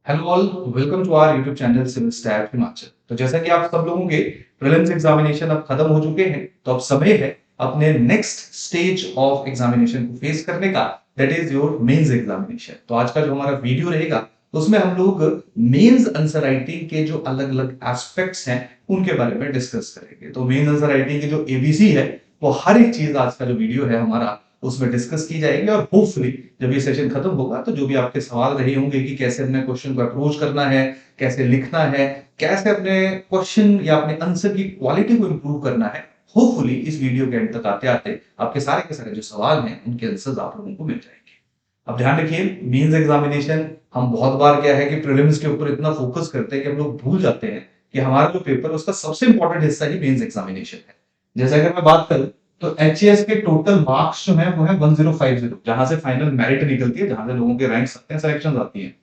Hello all, welcome to our YouTube channel civil stat Himachal. तो जैसा कि आप सब लोगों के प्रीलिम्स एग्जामिनेशन अब खत्म हो चुके हैं, तो अब समय है अपने नेक्स्ट स्टेज ऑफ एग्जामिनेशन को फेस करने का, that is your mains examination. तो आज का जो हमारा वीडियो रहेगा, तो उसमें हम लोग मेंस आंसर राइटिंग के जो अलग अलग एस्पेक्ट्स हैं उनके बारे में डिस्कस करेंगे। तो मेंस आंसर राइटिंग की जो एबीसी है, वो हर एक चीज आज का जो वीडियो है हमारा उसमें डिस्कस की जाएगी। और होपफुली जब ये सेशन खत्म होगा तो जो भी आपके सवाल रहे होंगे कि कैसे अपने क्वेश्चन को अप्रोच करना है, कैसे लिखना है, कैसे अपने क्वेश्चन या अपने आंसर की क्वालिटी को इंप्रूव करना है, होपफुली इस वीडियो के एंड तक आते आते आपके सारे के सारे जो सवाल हैं उनके आंसर्स आप लोगों को मिल जाएंगे। अब ध्यान रखिए, मेंस एग्जामिनेशन हम बहुत बार क्या है कि प्रीलिम्स के ऊपर इतना फोकस करते हैं कि हम लोग भूल जाते हैं कि हमारा जो पेपर है उसका सबसे इंपॉर्टेंट हिस्सा ही मेंस एग्जामिनेशन है। जैसे अगर मैं बात करूं तो एचएएस के टोटल मार्क्स जो है वो है 1050, जहां से फाइनल मेरिट निकलती है, जहां से लोगों के रैंक्स आते हैं, सिलेक्शन आती है।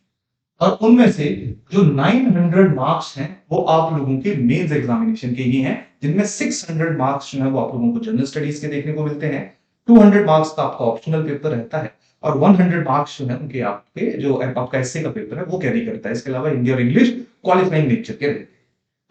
और उनमें से जो 900 मार्क्स हैं वो आप लोगों के मेंस एग्जामिनेशन के ही हैं, जिनमें 600 मार्क्स जो है वो आप लोगों को जनरल स्टडीज के देखने को मिलते हैं। 200 मार्क्स का आपका ऑप्शनल पेपर रहता है और 100 मार्क्स जो है उनके आपके जो आपका एसए का पेपर है वो कैरी करता है। इसके अलावा हिंदी और इंग्लिश क्वालिफाइंग नेचर के रहते हैं।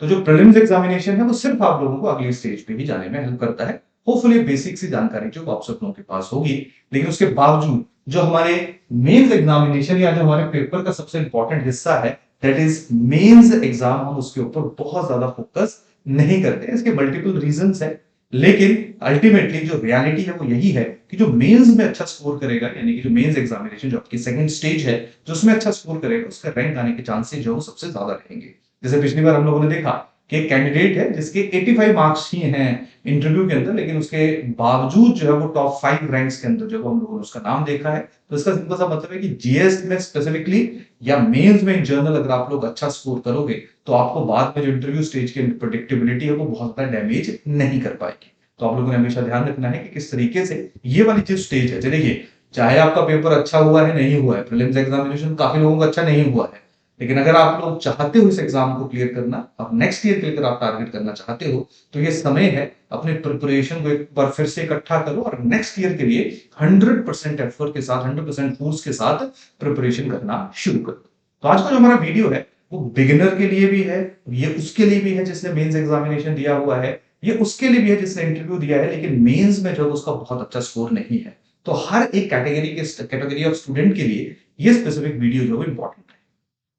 तो जो प्रीलिम्स एग्जामिनेशन है वो सिर्फ आप लोगों को अगली स्टेज पे ही जाने में हेल्प करता है। होपफुली बेसिक सी जानकारी जो आप सब लोगों के पास होगी, लेकिन उसके बावजूद जो हमारे मेंस एग्जामिनेशन या जो हमारे पेपर का सबसे इंपॉर्टेंट हिस्सा है, दैट इज मेंस एग्जाम, हम उसके ऊपर बहुत ज्यादा फोकस नहीं करते। इसके मल्टीपल रीजंस है, लेकिन अल्टीमेटली जो रियलिटी है वो यही है कि जो मेंस में अच्छा स्कोर करेगा, यानी कि जो मेंस एग्जामिनेशन जो आपकी सेकंड स्टेज है, जो उसमें अच्छा स्कोर करेगा, उसका रैंक आने के चांसेस जो है सबसे ज्यादा रहेंगे। जैसे पिछली बार हम लोगों ने देखा कि एक कैंडिडेट है जिसके 85 मार्क्स ही हैं इंटरव्यू के अंदर, लेकिन उसके बावजूद जो है वो टॉप 5 रैंक्स के अंदर जो हम लोगों ने उसका नाम देखा है। तो इसका सिंपल सा मतलब है कि जीएस में स्पेसिफिकली या मेंस में इन जनरल अगर आप लोग अच्छा स्कोर करोगे तो आपको बाद में जो इंटरव्यू स्टेज की प्रेडिक्टेबिलिटी है वो बहुत ज्यादा डैमेज नहीं कर पाएगी। तो आप लोगों ने हमेशा ध्यान रखना है कि किस तरीके से ये वाली जो स्टेज है, देखिए चाहे आपका पेपर अच्छा हुआ है नहीं हुआ है, प्रीलिम्स एग्जामिनेशन काफी लोगों का अच्छा नहीं हुआ है, लेकिन अगर आप लोग चाहते हो इस एग्जाम को क्लियर करना, अब नेक्स्ट ईयर के लिए अगर आप टारगेट करना चाहते हो, तो ये समय है अपने प्रिपरेशन को एक बार फिर से इकट्ठा करो और नेक्स्ट ईयर के लिए 100% एफर्ट के साथ, 100% फोर्स के साथ प्रिपरेशन करना शुरू करो। तो आज का जो हमारा वीडियो है वो बिगिनर के लिए भी है, ये उसके लिए भी है जिसने मेंस एग्जामिनेशन दिया हुआ है, ये उसके लिए भी है जिसने इंटरव्यू दिया है लेकिन मेंस में जो उसका बहुत अच्छा स्कोर नहीं है। तो हर एक कैटेगरी ऑफ स्टूडेंट के लिए ये स्पेसिफिक वीडियो जो है इंपॉर्टेंट है।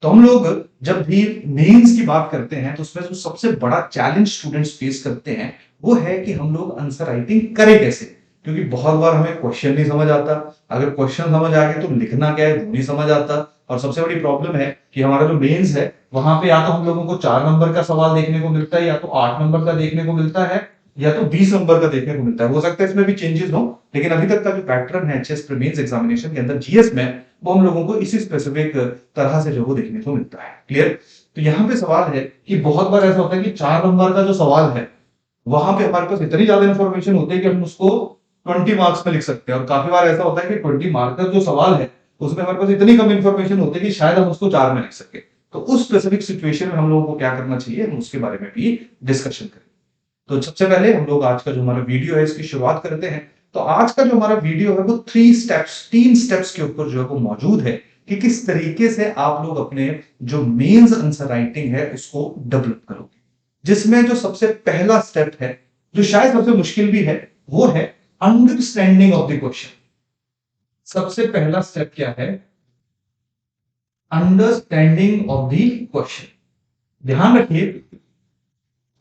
तो हम लोग जब भी मेंस की बात करते हैं तो उसमें जो सबसे बड़ा चैलेंज स्टूडेंट्स फेस करते हैं वो है कि हम लोग आंसर राइटिंग करें कैसे, क्योंकि बहुत बार हमें क्वेश्चन नहीं समझ आता। अगर क्वेश्चन समझ आ गए तो लिखना क्या है वो नहीं समझ आता। और सबसे बड़ी प्रॉब्लम है कि हमारा जो मेंस है वहां पे या तो हम लोगों को 4 नंबर का सवाल देखने को मिलता है, या तो 8 नंबर का देखने को मिलता है, या तो 20 नंबर का देखने को मिलता है। हो सकता है इसमें भी चेंजेस हो, लेकिन अभी तक का जो पैटर्न है एचएस मेंस एग्जामिनेशन के अंदर जीएस में, वो हम लोगों को इसी स्पेसिफिक तरह से जो वो देखने को मिलता है। क्लियर? तो यहाँ पे सवाल है कि बहुत बार ऐसा होता है कि 4 नंबर का जो सवाल है वहां पे हमारे पास इतनी ज्यादा इंफॉर्मेशन होती है कि हम उसको 20 मार्क्स में लिख सकते हैं, और काफी बार ऐसा होता है कि 20 मार्क्स का जो सवाल है उसमें हमारे पास इतनी कम इंफॉर्मेशन होती है कि शायद हम उसको 4 में लिख सके। तो उस स्पेसिफिक सिचुएशन में हम लोगों को क्या करना चाहिए, हम उसके बारे में भी डिस्कशन करें। तो सबसे पहले हम लोग आज का जो हमारा वीडियो है इसकी शुरुआत करते हैं। तो आज का जो हमारा वीडियो है वो 3 स्टेप्स के ऊपर जो है वो मौजूद है कि किस तरीके से आप लोग अपने जो मेंस आंसर राइटिंग है उसको डेवलप करोगे। जिसमें जो सबसे पहला स्टेप है, जो शायद सबसे मुश्किल भी है, वो है अंडरस्टैंडिंग ऑफ द क्वेश्चन। सबसे पहला स्टेप क्या है? Understanding of the question. ध्यान रखिए,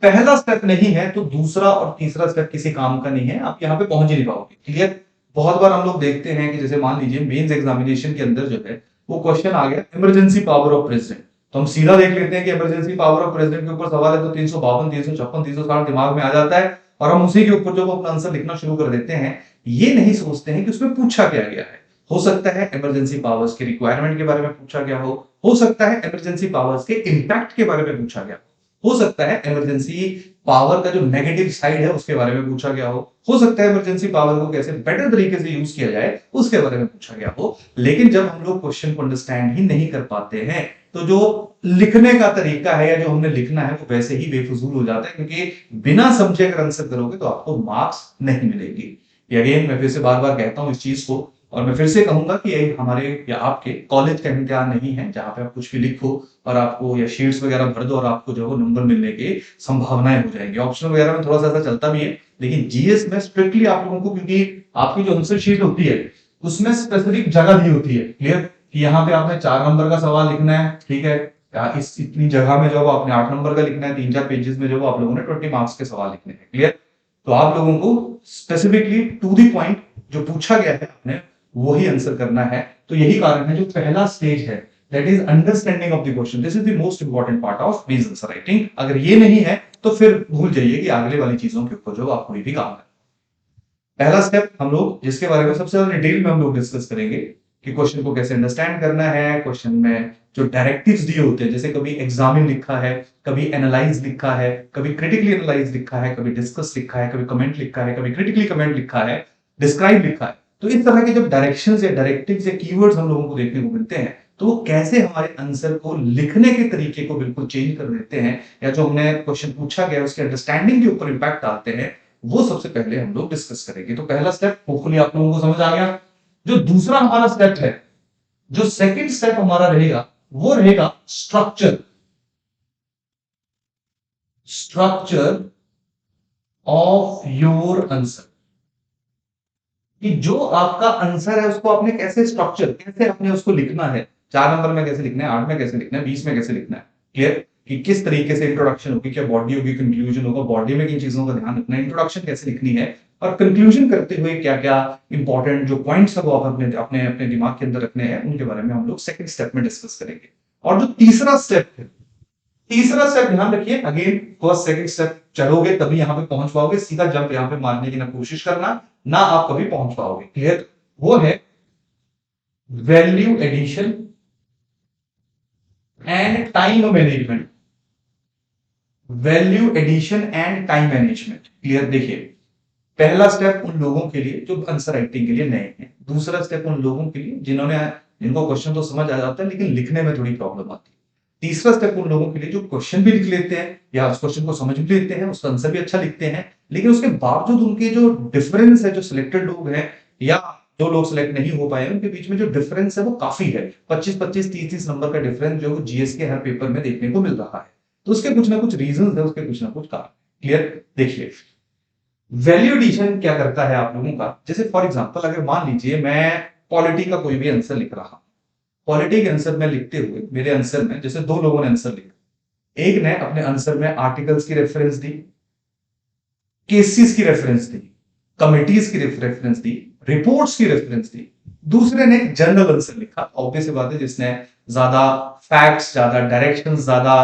पहला स्टेप नहीं है तो दूसरा और तीसरा स्टेप किसी काम का नहीं है, आप यहां पे पहुंच ही नहीं पाओगे। क्लियर? बहुत बार हम लोग देखते हैं कि जैसे मान लीजिए मेंस एग्जामिनेशन के अंदर जो है वो क्वेश्चन आ गया इमरजेंसी पावर ऑफ प्रेसिडेंट, तो हम सीधा देख लेते हैं कि इमरजेंसी पावर ऑफ प्रेसिडेंट के ऊपर सवाल है, तो 352, 356, 360 दिमाग में आ जाता है और हम उसी के ऊपर जो अपना आंसर लिखना शुरू कर देते हैं। ये नहीं सोचते हैं कि उसमें पूछा क्या गया है। हो सकता है इमरजेंसी पावर्स के रिक्वायरमेंट के बारे में पूछा गया हो सकता है इमरजेंसी पावर्स के इंपैक्ट के बारे में पूछा गया हो सकता है इमरजेंसी पावर का जो नेगेटिव साइड है उसके बारे में पूछा गया हो सकता है इमरजेंसी पावर को कैसे बेटर तरीके से यूज किया जाए उसके बारे में पूछा गया हो। लेकिन जब हम लोग क्वेश्चन को अंडरस्टैंड ही नहीं कर पाते हैं तो जो लिखने का तरीका है या जो हमने लिखना है वो वैसे ही बेफजूल हो जाता है, क्योंकि बिना समझे अगर आंसर करोगे तो आपको मार्क्स नहीं मिलेगी। अगेन मैं फिर से बार बार कहता हूं इस चीज को और मैं फिर से कहूंगा कि ये हमारे या आपके कॉलेज का इम्तिहान नहीं है जहां पे आप कुछ भी लिखो और आपको या शीट्स वगैरह भर दो और आपको जो है वो नंबर मिलने की संभावनाएं हो जाएंगी। ऑप्शन वगैरह में थोड़ा सा ऐसा चलता भी है, लेकिन जीएस में स्ट्रिक्टली आप लोगों को, क्योंकि आपकी जो आंसर शीट होती है उसमें स्पेसिफिक जगह दी होती है, क्लियर, कि यहाँ पे आपने 4 नंबर का सवाल लिखना है, ठीक है, या इस इतनी जगह में जो आपने 8 नंबर का लिखना है, 3-4 पेजेस में जो आप लोगों ने 20 मार्क्स के सवाल लिखने हैं, क्लियर। तो आप लोगों को स्पेसिफिकली टू द पॉइंट जो पूछा गया है आपने वही आंसर करना है। तो यही कारण है जो पहला स्टेज है that is understanding of the question, this is the most important part of mains answer writing. अगर ये नहीं है तो फिर भूल जाइए कि आगे वाली चीजों के ऊपर जो आप कोई भी काम करें। पहला स्टेप हम लोग जिसके बारे में सबसे ज्यादा डिटेल में हम लोग डिस्कस करेंगे कि क्वेश्चन को कैसे अंडरस्टैंड करना है, क्वेश्चन में जो डायरेक्टिव्स दिए होते हैं, जैसे कभी एग्जामिन लिखा है, कभी एनालाइज लिखा है, कभी क्रिटिकली एनालाइज लिखा है, कभी डिस्कस लिखा है, कभी कमेंट लिखा है, कभी क्रिटिकली कमेंट लिखा है, डिस्क्राइब लिखा है। तो इस तरह के जब डायरेक्शंस या डायरेक्टिव्स या कीवर्ड्स हम लोगों को देखने को मिलते हैं तो वो कैसे हमारे आंसर को लिखने के तरीके को बिल्कुल चेंज कर देते हैं, या जो हमने क्वेश्चन पूछा गया उसके अंडरस्टैंडिंग के ऊपर इंपैक्ट डालते हैं, वो सबसे पहले हम लोग डिस्कस करेंगे। तो पहला स्टेप होपफुली आप लोगों को समझ आ गया। जो दूसरा हमारा स्टेप है, जो सेकंड स्टेप हमारा रहेगा वो रहेगा structure, structure of your answer, कि जो आपका आंसर है उसको आपने कैसे स्ट्रक्चर, कैसे आपने उसको लिखना है, 4 नंबर में कैसे लिखना है, 8 में कैसे लिखना है, 20 में कैसे लिखना है, क्लियर, कि किस तरीके से इंट्रोडक्शन होगी, क्या बॉडी होगी, कंक्लूजन होगा, बॉडी में किन चीजों का ध्यान रखना है, इंट्रोडक्शन कैसे लिखनी है, और कंक्लूजन करते हुए क्या क्या इंपॉर्टेंट जो पॉइंट्स है वो आप अपने अपने अपने दिमाग के अंदर रखने हैं, उनके बारे में हम लोग सेकंड स्टेप में डिस्कस करेंगे। और जो तीसरा स्टेप है, तीसरा स्टेप ध्यान रखिए, अगेन फर्स्ट सेकंड स्टेप चलोगे तभी यहां पे पहुंच पाओगे, सीधा जंप यहां पे मारने की ना कोशिश करना, ना आप कभी पहुंच पाओगे, क्लियर। वो है value addition and time management, value addition and time management, clear. देखिए पहला स्टेप उन लोगों के लिए जो आंसर राइटिंग के लिए नए हैं, दूसरा स्टेप उन लोगों के लिए जिनको क्वेश्चन तो समझ आ जाता है लेकिन लिखने में थोड़ी प्रॉब्लम आती है, तीसरा स्टेप उन लोगों के लिए जो क्वेश्चन भी लिख लेते हैं या उस क्वेश्चन को समझ भी लेते हैं, उसका आंसर भी अच्छा लिखते हैं, लेकिन उसके बावजूद उनके जो डिफरेंस है, जो सिलेक्टेड लोग हैं या जो लोग सिलेक्ट नहीं हो पाए उनके बीच में जो डिफरेंस है वो काफी है, 25-25, 30-30 नंबर का डिफरेंस जो जीएस के हर पेपर में देखने को मिल रहा है। तो उसके कुछ ना कुछ रीजन है, उसके कुछ ना कुछ कारण, क्लियर। देखिए वैल्यू एडिशन क्या करता है आप लोगों का, जैसे फॉर एग्जांपल अगर मान लीजिए मैं पॉलिटी का कोई भी आंसर लिख रहा हूं, पॉलिटी के आंसर में लिखते हुए मेरे आंसर में जैसे 2 लोगों ने आंसर लिखा, एक ने अपने आंसर में आर्टिकल्स की रेफरेंस दी, केसेस की रेफरेंस दी, कमिटीज की रेफरेंस दी, रिपोर्ट्स की रेफरेंस दी, दूसरे ने जनरल आंसर लिखा। ऑब्वियस बात है जिसने ज्यादा फैक्ट्स, ज्यादा डायरेक्शंस, ज्यादा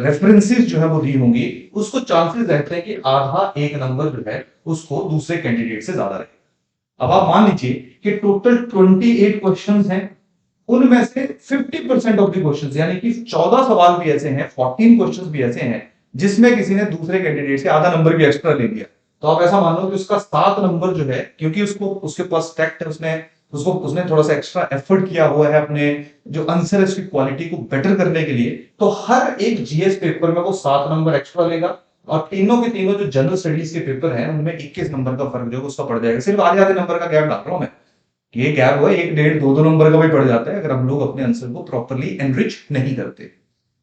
रेफरेंसेस जो है वो दी होंगी, उसको चांसेस रहते हैं कि आधा एक नंबर जो है उसको दूसरे कैंडिडेट से ज्यादा रहेगा। अब आप मान लीजिए कि टोटल 28 क्वेश्चंस हैं, उनमें से 50% ऑफ द क्वेश्चंस यानी कि 14 सवाल भी ऐसे हैं, 14 क्वेश्चंस भी ऐसे हैं जिसमें किसी ने दूसरे कैंडिडेट से आधा नंबर भी एक्स्ट्रा ले लिया। तो आप ऐसा मान लो कि उसका 7 नंबर जो है, क्योंकि उसको उसके पास टैक्ट है, उसने थोड़ा सा एक्स्ट्रा एफर्ट किया हुआ है अपने जो आंसर है उसकी क्वालिटी को बेटर करने के लिए, तो हर एक जीएस पेपर में वो 7 नंबर एक्स्ट्रा लेगा, और तीनों के तीनों जो जनरल स्टडीज के पेपर हैं उनमें 21 नंबर का फर्क जो उसका पड़ जाएगा। सिर्फ आधे आधे नंबर का गैप डाल रहा हूं मैं, ये गैप हुआ 1, 1.5, 2 नंबर का भी पड़ जाता है अगर हम लोग अपने आंसर को प्रॉपरली एनरिच नहीं करते।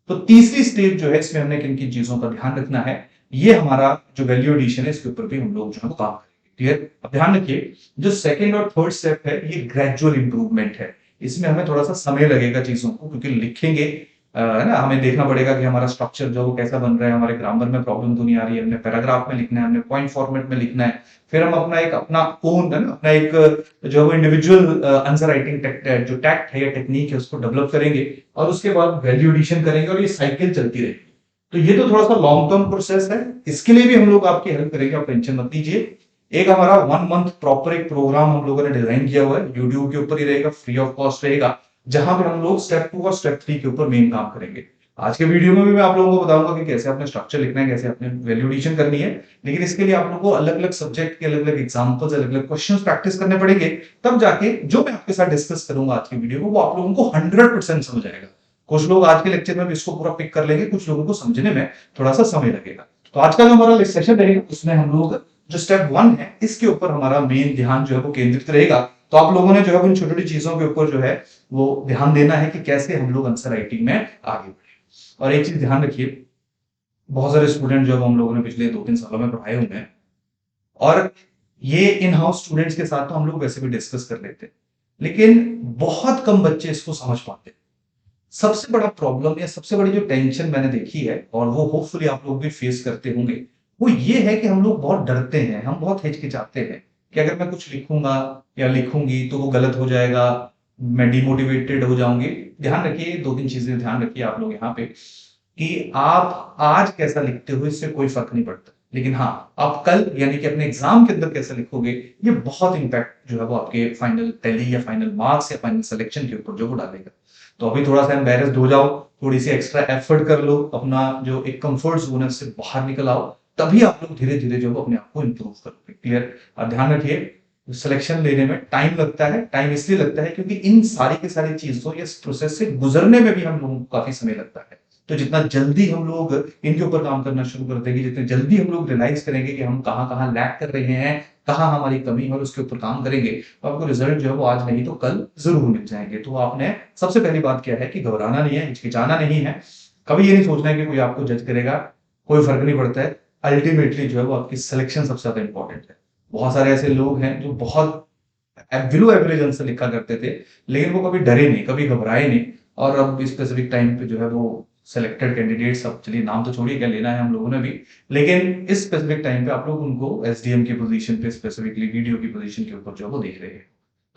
तो तीसरी स्टेज जो है इसमें हमने किन किन चीजों का ध्यान रखना है, ये हमारा जो वैल्यू एडिशन है इसके ऊपर भी हम लोग जो है काम करेंगे, क्लियर। अब ध्यान रखिए जो सेकंड और थर्ड स्टेप है ये ग्रेजुअल इंप्रूवमेंट है, इसमें हमें थोड़ा सा समय लगेगा चीजों को, क्योंकि लिखेंगे है ना, हमें देखना पड़ेगा कि हमारा स्ट्रक्चर जो वो कैसा बन रहा है, हमारे ग्रामर में प्रॉब्लम तो नहीं आ रही है, हमने पैराग्राफ में लिखना है, हमने पॉइंट फॉर्मेट में लिखना है, फिर हम अपना ओन है ना, अपना एक जो है वो इंडिविजुअल आंसर राइटिंग जो टैक्ट है या टेक्निक है उसको डेवलप करेंगे, और उसके बाद वैल्यू एडिशन करेंगे, और ये साइकिल चलती रहेगी। तो ये तो थोड़ा सा लॉन्ग टर्म प्रोसेस है, इसके लिए भी हम लोग आपकी हेल्प करेंगे, आप टेंशन मत लीजिए। एक हमारा 1 मंथ प्रॉपर एक प्रोग्राम हम लोगों ने डिजाइन किया हुआ है, यूट्यूब के ऊपर ही रहेगा, फ्री ऑफ कॉस्ट रहेगा, जहां पे हम लोग स्टेप 2 और स्टेप 3 के ऊपर मेन काम करेंगे। आज के वीडियो में भी मैं आप लोगों को बताऊंगा कि कैसे आपने स्ट्रक्चर लिखना है, कैसे आपने वैल्यू एडिशन करनी है, लेकिन इसके लिए आप लोगों को अलग अलग सब्जेक्ट के अलग अलग एग्जांपल्स, अलग अलग क्वेश्चंस प्रैक्टिस करने पड़ेंगे, तब जाके जो मैं आपके साथ डिस्कस करूंगा आज की वीडियो में वो आप लोगों को 100% समझ आएगा। कुछ लोग आज के लेक्चर में भी इसको पूरा पिक कर लेंगे, कुछ लोगों को समझने में थोड़ा सा समय लगेगा। तो आज का जो हमारा सेशन रहेगा उसमें हम लोग जो स्टेप 1 है इसके ऊपर हमारा मेन ध्यान जो है वो केंद्रित रहेगा, तो आप लोगों ने जो है उन छोटी छोटी चीजों के ऊपर जो है वो ध्यान देना है कि कैसे हम लोग आंसर राइटिंग में आगे बढ़े। और एक चीज ध्यान रखिए, बहुत सारे स्टूडेंट जो हम लोगों ने पिछले 2-3 सालों में पढ़ाए हुए हैं, और ये इन हाउस स्टूडेंट्स के साथ तो हम लोग वैसे भी डिस्कस कर लेते हैं, लेकिन बहुत कम बच्चे इसको समझ पाते हैं। सबसे बड़ा प्रॉब्लम या सबसे बड़ी जो टेंशन मैंने देखी है, और वो होपफुली आप लोग भी फेस करते होंगे, वो ये है कि हम लोग बहुत डरते हैं, हम बहुत हिचकिचाते हैं कि अगर मैं कुछ लिखूंगा या लिखूंगी तो वो गलत हो जाएगा, मैं डिमोटिवेटेड हो जाऊंगी। ध्यान रखिए, 2-3 चीजें ध्यान रखिए आप लोग यहाँ पे, कि आप आज कैसा लिखते हो इससे कोई फर्क नहीं पड़ता, लेकिन हाँ, आप कल यानी कि अपने एग्जाम के अंदर कैसा लिखोगे, ये बहुत इंपैक्ट जो है वो आपके फाइनल टैली या फाइनल मार्क्स या फाइनल सिलेक्शन के ऊपर जो वो डालेगा। तो अभी थोड़ा सा एम्बेरस्ड हो जाओ, थोड़ी सी एक्स्ट्रा एफर्ट कर लो, अपना जो एक कंफर्ट जोन है उससे बाहर निकल आओ, तभी आप लोग धीरे धीरे जो अपने आप को इंप्रूव करोगे। क्लियर? और ध्यान रखिए, सिलेक्शन लेने में टाइम लगता है। टाइम इसलिए लगता है क्योंकि इन सारी की सारी चीजों या प्रोसेस से गुजरने में भी हम लोगों को काफी समय लगता है। तो जितना जल्दी हम लोग इनके ऊपर काम करना शुरू कर देंगे, जितने जल्दी हम लोग रियलाइज करेंगे कि हम कहाँ कहाँ लैग कर रहे हैं, कहाँ हमारी कमी है, और उसके ऊपर काम करेंगे, तो आपको रिजल्ट जो है वो आज नहीं तो कल जरूर मिल जाएंगे। तो आपने सबसे पहली बात क्या है कि घबराना नहीं है, हिचकिचाना नहीं है, कभी ये नहीं सोचना है कि कोई आपको जज करेगा, कोई फर्क नहीं पड़ता है। अल्टीमेटली जो है वो आपकी सिलेक्शन सबसे ज्यादा इंपॉर्टेंट है। बहुत सारे ऐसे लोग हैं जो बहुत बिलो एवरेज आंसर लिखा करते थे, लेकिन वो कभी डरे नहीं, कभी घबराए नहीं, और अब स्पेसिफिक टाइम पे जो है वो सिलेक्टेड कैंडिडेट्स, अब चलिए नाम तो छोड़िए, क्या लेना है हम लोगों ने भी, लेकिन इस स्पेसिफिक टाइम पे आप लोग उनको एसडीएम की पोजीशन पे, स्पेसिफिकली वीडियो की पोजीशन के ऊपर जो है वो देख रहे हैं।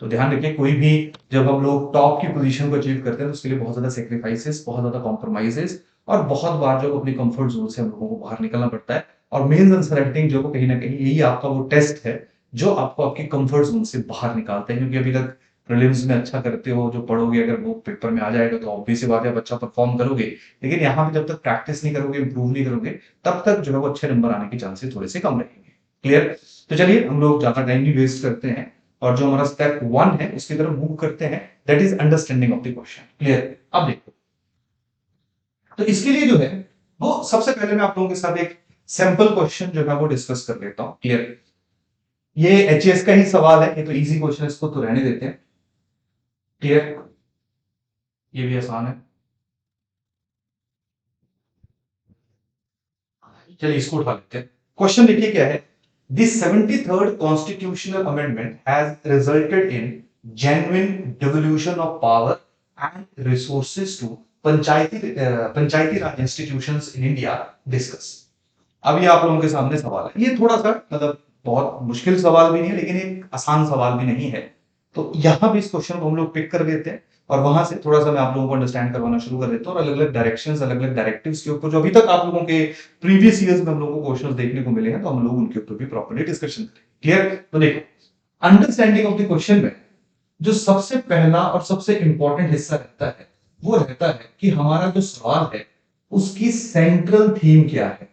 तो ध्यान रखिए, कोई भी जब हम लोग टॉप की पोजीशन को अचीव करते हैं तो उसके लिए बहुत ज्यादा सेक्रीफाइसेस, बहुत ज्यादा कॉम्प्रोमाइजेस, और बहुत बार जो अपनी कंफर्ट जोन से हम लोगों को बाहर निकलना पड़ता है। और मेंस आंसर राइटिंग जो कहीं ना कहीं यही आपका वो टेस्ट है जो आपको आपकी कंफर्ट जोन से बाहर निकालते हैं, क्योंकि अभी तक प्रीलिम्स में अच्छा करते हो, जो पढ़ोगे, अगर वो पेपर में आ जाएगा तो ऑब्वियस सी बात है, बच्चा परफॉर्म करोगे, लेकिन यहाँ पे जब तक प्रैक्टिस नहीं करोगे, इंप्रूव नहीं करोगे, तब तक जो है वो अच्छे नंबर आने के चांसेस थोड़े से कम रहेंगे। क्लियर? तो चलिए हम लोग ज्यादा टाइम नहीं वेस्ट करते हैं, और जो हमारा स्टेप 1 है उसकी तरफ मूव करते हैं, that is understanding of the question. Clear? अब देखो, तो इसके लिए जो है वो सबसे पहले मैं आप लोगों के साथ एक सिंपल क्वेश्चन जो है वो डिस्कस कर लेता हूं। क्लियर? ये एचएस का ही सवाल है, ये तो इजी क्वेश्चन है, इसको तो रहने देते हैं। क्लियर? ये भी आसान है, चलिए इसको उठा लेते हैं। क्वेश्चन देखिए क्या है, the 73rd constitutional amendment has resulted in genuine devolution of power and resources to Panchayati Raj institutions in India, discuss. अब ये आप लोगों के सामने सवाल है, ये थोड़ा सा मतलब बहुत मुश्किल सवाल भी नहीं है, लेकिन एक आसान सवाल भी नहीं है। तो यहां भी इस क्वेश्चन को हम लोग पिक कर लेते हैं, और वहां से थोड़ा सा मैं आप लोगों को अंडरस्टैंड करवाना शुरू कर देता हूँ, और अलग अलग डायरेक्शंस, अलग अलग डायरेक्टिव्स के ऊपर जो अभी तक आप लोगों के प्रीवियस ईयर्स में हम लोगों को क्वेश्चंस देखने को मिले हैं, तो हम लोग उनके ऊपर भी प्रॉपर्ली डिस्कशन करेंगे। क्लियर? तो देखो, अंडरस्टैंडिंग ऑफ द क्वेश्चन में जो सबसे पहला और सबसे इंपॉर्टेंट हिस्सा रहता है, वो रहता है कि हमारा जो सवाल है उसकी सेंट्रल थीम क्या है।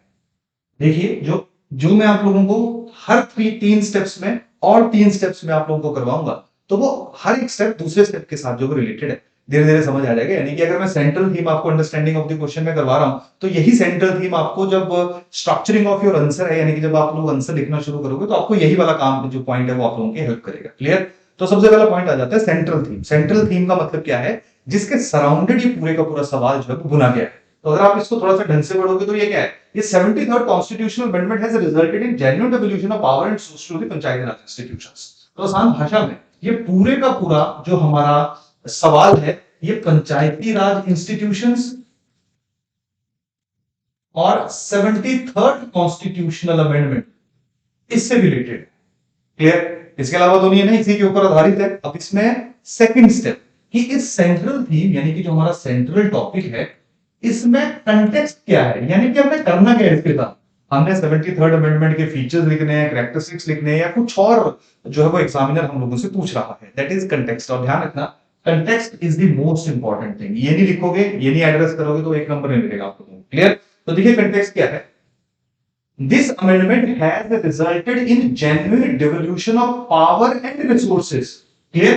देखिए, जो जो मैं आप लोगों को हर 3 स्टेप्स में, और 3 स्टेप्स में आप लोगों को करवाऊंगा, तो वो हर एक स्टेप दूसरे स्टेप के साथ जो रिलेटेड है, धीरे धीरे समझ आ जाएगा। यानी कि अगर मैं सेंट्रल थीम आपको अंडरस्टैंडिंग ऑफ द क्वेश्चन में करवा रहा हूं, तो यही सेंट्रल थीम आपको जब स्ट्रक्चरिंग ऑफ योर आंसर है, यानी कि जब आप लोग आंसर लिखना शुरू करोगे, तो आपको यही वाला काम जो पॉइंट है वो आप लोगों की हेल्प करेगा। क्लियर? तो सबसे पहला पॉइंट आ जाता है सेंट्रल थीम। सेंट्रल थीम का मतलब क्या है? जिसके सराउंडेड ये पूरे का पूरा सवाल जो है वो बुना गया है। तो अगर आप इसको थोड़ा सा ढंग से पढ़ोगे तो ये क्या है? ये 73rd constitutional amendment has resulted in genuine devolution of power and source to the Panchayati Raj institutions. तो आसान भाषा में ये पूरे का पूरा जो हमारा सवाल है, ये पंचायती राज इंस्टीट्यूशंस और 73rd कॉन्स्टिट्यूशनल अमेंडमेंट, इससे रिलेटेड। क्लियर? इसके अलावा तो नहीं है ना, इसी के ऊपर आधारित है। अब इसमें सेकंड स्टेप कि इस सेंट्रल थीम, यानी कि जो हमारा सेंट्रल टॉपिक है, इसमें कंटेक्स्ट क्या है, यानी कि हमने करना क्या है इसके साथ। हमने 73rd अमेंडमेंट के फीचर्स लिखने हैं, कैरेक्टरिस्टिक्स लिखने हैं, या कुछ और जो है वो एग्जामिनर हम लोगों से पूछ रहा है, दैट इज कंटेक्स्ट। और ध्यान रखना, context is the most important thing. ये नहीं लिखोगे, ये नहीं एड्रेस करोगे तो एक नंबर नहीं मिलेगा आप लोगों को। क्लियर? तो देखिए कंटेक्स्ट क्या है। This amendment has resulted in genuine devolution of power and resources. Clear?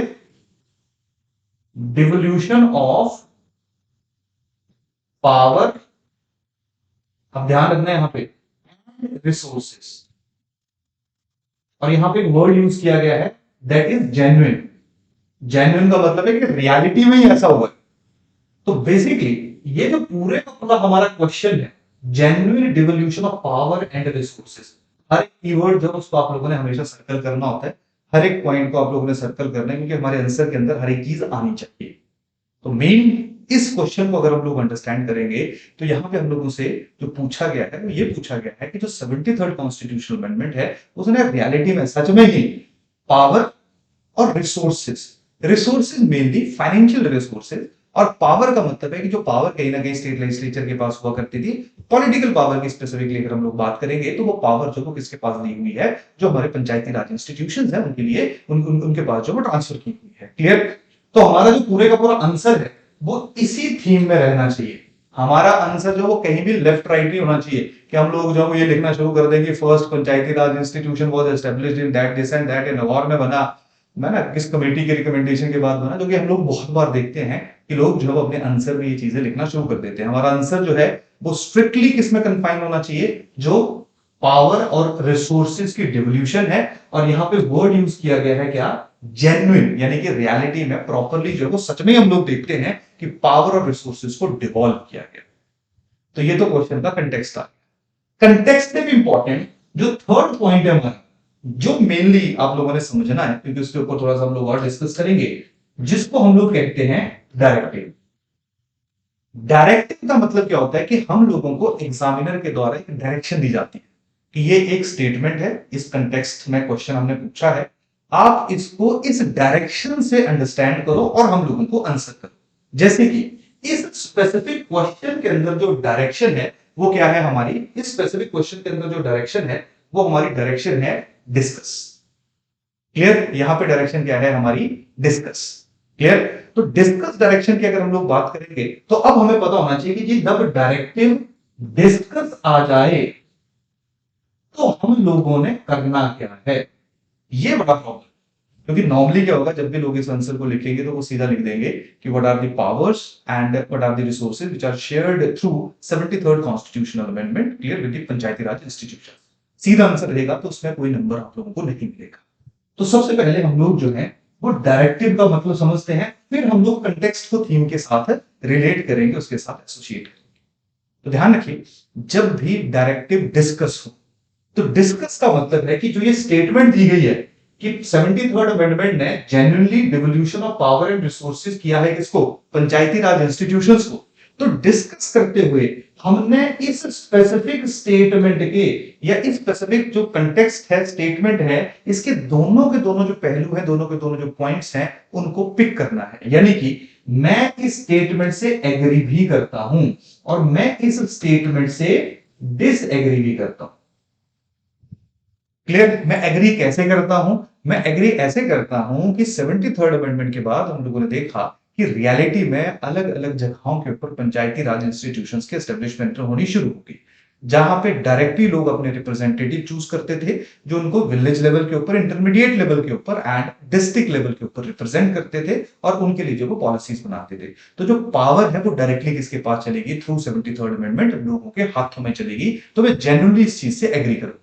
Devolution of power. अब ध्यान रखना है यहां पे रिसोर्सेस, और यहां पे एक वर्ड यूज किया गया है, दैट इज जेन्युइन। जेन्युइन का मतलब है कि रियलिटी में ही ऐसा हुआ है। तो बेसिकली ये जो पूरे का पूरा हमारा क्वेश्चन है, genuine devolution of power and resources, हर एक कीवर्ड जो उसको आप लोगों ने हमेशा सर्कल करना होता है, हर एक पॉइंट को आप लोगों ने सर्कल करना है, क्योंकि हमारे आंसर के अंदर हर एक चीज आनी चाहिए। तो मेन इस क्वेश्चन को अगर हम लोग अंडरस्टैंड करेंगे, तो यहां पे हम लोगों से जो पूछा गया है वो ये पूछा गया है कि जो 73rd कॉन्स्टिट्यूशनल अमेंडमेंट है, उसने रियलिटी में सच में ही पावर और resources, resources mainly financial resources, और पावर का मतलब है कि जो पावर कहीं ना कहीं स्टेट लेजिस्लेचर के पास हुआ करती थी, पॉलिटिकल पावर की स्पेसिफिकली अगर हम लोग बात करेंगे, तो वो पावर जो वो किसके पास दी हुई है, जो हमारे पंचायती राज इंस्टीट्यूशंस है उनके लिए, उनके पास जो वो ट्रांसफर की हुई है। क्लियर? तो हमारा जो पूरे का पूरा आंसर है वो इसी थीम में रहना चाहिए। हमारा आंसर जो वो कहीं भी लेफ्ट राइट नहीं होना चाहिए कि हम लोग जो ये लिखना शुरू कर देंगे first Panchayati Raj institution was established in that this and that in Lahore में बना, मैं ना किस कमेटी के रिकमेंडेशन के बाद बना, जो कि हम लोग बहुत बार देखते हैं कि लोग जो है अपने आंसर में ये चीजें लिखना शुरू कर देते हैं। हमारा आंसर जो है वो स्ट्रिक्टली किस में कन्फाइन होना चाहिए, जो पावर और रिसोर्सेज की डिवोल्यूशन है, और यहां पे वर्ड यूज किया गया है क्या, जेन्युइन, यानी कि रियलिटी में प्रॉपरली जो है वो सच में हम लोग देखते हैं कि पावर और रिसोर्सेज को डिवॉल्व किया गया। तो ये तो क्वेश्चन का कंटेक्स्ट था। कंटेक्स्ट से भी इंपॉर्टेंट जो थर्ड पॉइंट है हमारा, जो मेनली आप लोगों ने समझना है, क्योंकि उसके ऊपर थोड़ा सा हम लोग और डिस्कस करेंगे, जिसको हम लोग कहते हैं डायरेक्टिव। डायरेक्टिव का मतलब क्या होता है कि हम लोगों को एग्जामिनर के द्वारा एक डायरेक्शन दी जाती है कि ये एक स्टेटमेंट है, इस कंटेक्स्ट में क्वेश्चन हमने पूछा है, आप इसको इस डायरेक्शन से अंडरस्टैंड करो और हम लोगों को आंसर करो। जैसे कि इस स्पेसिफिक क्वेश्चन के अंदर जो डायरेक्शन है वो क्या है हमारी, इस स्पेसिफिक क्वेश्चन के अंदर जो डायरेक्शन है वो हमारी डायरेक्शन है डिस्कस। क्लियर? यहां पे डायरेक्शन क्या है हमारी, डिस्कस। क्लियर? तो डिस्कस डायरेक्शन की अगर हम लोग बात करेंगे, तो अब हमें पता होना चाहिए कि जी जब डायरेक्टिव डिस्कस आ जाए तो हम लोगों ने करना क्या है, ये बड़ा प्रॉब्लम। क्योंकि नॉर्मली क्या होगा, जब भी लोग इस आंसर को लिखेंगे तो वो सीधा लिख देंगे कि what are the powers and what are the resources which are shared through 73rd constitutional amendment, clear, with the Panchayati Raj institution. सीधा आंसर रहेगा, तो उसमें कोई नंबर आप लोगों को नहीं मिलेगा। तो सबसे पहले हम लोग जो है वो डायरेक्टिव का मतलब समझते हैं, फिर हम लोग कंटेक्स्ट को थीम के साथ रिलेट करेंगे, उसके साथ एसोसिएट करेंगे। तो ध्यान रखिए, जब भी डायरेक्टिव डिस्कस हो, तो डिस्कस का मतलब है कि जो ये स्टेटमेंट दी गई है कि 73rd अमेंडमेंट ने genuinely devolution of power and resources किया है, किसको, पंचायती राज इंस्टीट्यूशंस को। तो डिस्कस करते हुए हमने इस स्पेसिफिक स्टेटमेंट के, या इस स्पेसिफिक जो कंटेक्स्ट है, स्टेटमेंट है, इसके दोनों के दोनों जो पहलू हैं, दोनों के दोनों जो पॉइंट्स हैं, उनको पिक करना है। यानी कि मैं इस स्टेटमेंट से एग्री भी करता हूं और मैं इस स्टेटमेंट से डिसएग्री भी करता हूं। क्लियर? मैं एग्री कैसे करता हूं, मैं एग्री ऐसे करता हूं कि 73rd अमेंडमेंट के बाद हम लोगों ने देखा कि रियलिटी में अलग अलग जगहों के ऊपर पंचायती राज इंस्टीट्यूशंस के एस्टेब्लिशमेंट होनी शुरू हो गई, जहां पे डायरेक्टली लोग अपने रिप्रेजेंटेटिव चूज करते थे, जो उनको विलेज लेवल के ऊपर, इंटरमीडिएट लेवल के ऊपर एंड डिस्ट्रिक्ट लेवल के ऊपर रिप्रेजेंट करते थे, और उनके लिए जो वो पॉलिसीज बनाते थे। तो जो पावर है वो डायरेक्टली किसके पास चलेगी, थ्रू 73rd अमेंडमेंट लोगों के हाथों में चलेगी। तो मैं जेन्युइनली इस चीज से एग्री करूंगा।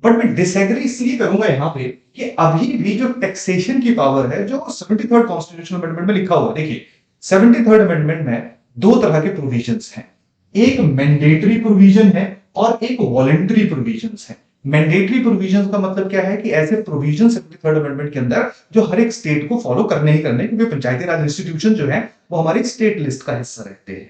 बट मैं डिसएग्री इसलिए करूंगा यहां पे कि अभी भी जो टैक्सेशन की पावर है, जो 73rd कॉन्स्टिट्यूशनल अमेंडमेंट में लिखा हुआ, देखिए 73rd अमेंडमेंट में दो तरह के प्रोविजंस हैं, एक मैंडेटरी प्रोविजन है और एक वॉलंटरी प्रोविजंस है। मैंडेटरी प्रोविजंस का मतलब क्या है कि ऐसे प्रोविजन 73rd अमेंडमेंट के अंदर जो हर एक स्टेट को फॉलो करने ही करने, क्योंकि पंचायती राज इंस्टीट्यूशन जो है वो हमारी स्टेट लिस्ट का हिस्सा रहते हैं।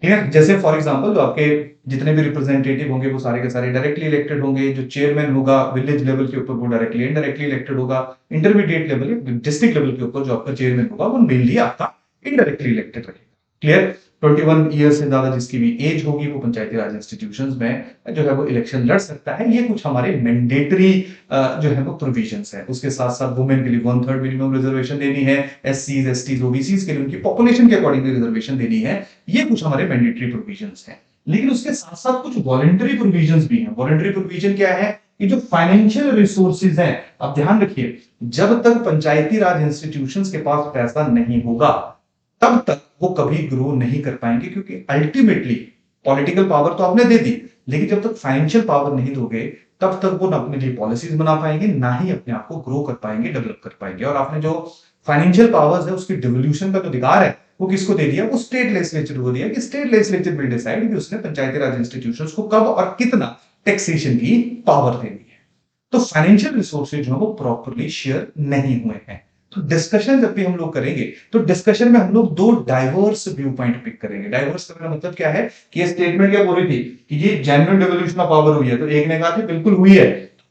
क्लियर? जैसे फॉर एग्जांपल जो आपके जितने भी रिप्रेजेंटेटिव होंगे वो सारे के सारे डायरेक्टली इलेक्टेड होंगे, जो चेयरमैन होगा विलेज लेवल के ऊपर वो डायरेक्टली इनडायरेक्टली इलेक्टेड होगा, इंटरमीडिएट लेवल डिस्ट्रिक्ट लेवल के ऊपर जो आपका चेयरमैन होगा वो मेनली आपका इनडायरेक्टली इलेक्टेड रहेगा। क्लियर? 21 ईयर से ज्यादा जिसकी भी एज होगी वो पंचायती राज इंस्टीट्यूशंस में जो है वो इलेक्शन लड़ सकता है। ये कुछ हमारे मैंडेटरी जो है वो प्रोविजंस है। उसके साथ साथ वुमेन के लिए 1/3 मिनिमम रिजर्वेशन देनी है, एससीज एसटीज ओबीसीज के लिए उनकी पॉपुलेशन के अकॉर्डिंग रिजर्वेशन देनी है। ये कुछ हमारे मैंडेटरी प्रोविजंस हैं। लेकिन उसके साथ साथ कुछ वॉलंटरी प्रोविजंस भी हैं। वॉलंटरी प्रोविजन क्या है कि जो फाइनेंशियल रिसोर्सेज हैं, अब ध्यान रखिए, जब तक पंचायती राज इंस्टीट्यूशंस के पास पैसा नहीं होगा तब तक वो कभी ग्रो नहीं कर पाएंगे, क्योंकि अल्टीमेटली पॉलिटिकल पावर तो आपने दे दी, लेकिन जब तक फाइनेंशियल पावर नहीं दोगे तब तक वो ना अपने लिए पॉलिसीज बना पाएंगे, ना ही अपने आप को ग्रो कर पाएंगे, डेवलप कर पाएंगे। और आपने जो फाइनेंशियल पावर्स है उसकी डिवोल्यूशन का जो अधिकार है वो किसको दे दिया, वो स्टेट लेजिस्लेचर को दिया कि स्टेट लेजिस्लेचर विल डिसाइड कि उसने पंचायती राज इंस्टीट्यूशंस को कब और कितना टैक्सेशन की पावर देनी है। तो फाइनेंशियल रिसोर्सेज जो है वो प्रॉपरली शेयर नहीं हुए हैं। तो डिस्कशन जब भी हम लोग करेंगे तो डिस्कशन में हम लोग दो डाइवर्स व्यू पॉइंट पिक करेंगे। डाइवर्स का मतलब क्या है कि ये स्टेटमेंट क्या बोल रही थी कि ये जेन्युइन डिवोल्यूशन ऑफ पावर हुई है, तो एक ने कहा कि बिल्कुल हुई है।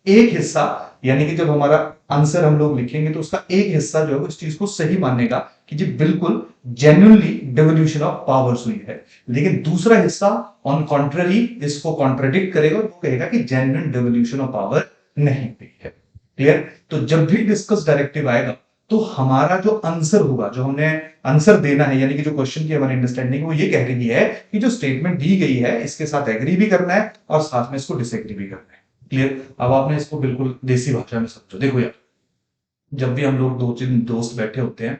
एक हिस्सा यानी कि जब हमारा आंसर हम लोग लिखेंगे तो उसका एक हिस्सा जो है उस चीज को सही मानेगा कि जी बिल्कुल जेन्युइनली डिवोल्यूशन ऑफ पावर्स हुई है, लेकिन दूसरा हिस्सा ऑन कॉन्ट्ररी इसको कॉन्ट्रडिक्ट करेगा और वो कहेगा कि जेन्युइन डिवोल्यूशन ऑफ पावर नहीं हुई है। क्लियर? तो जब भी डिस्कस डायरेक्टिव आएगा तो हमारा जो आंसर होगा, जो हमने आंसर देना है, यानी कि जो क्वेश्चन की हमारी अंडरस्टैंडिंग वो ये कह रही है कि जो स्टेटमेंट दी गई है इसके साथ एग्री भी करना है और साथ में इसको डिसएग्री भी करना है। क्लियर? अब आपने इसको बिल्कुल देसी भाषा में समझो। देखो यार, जब भी हम लोग दो तीन दोस्त बैठे होते हैं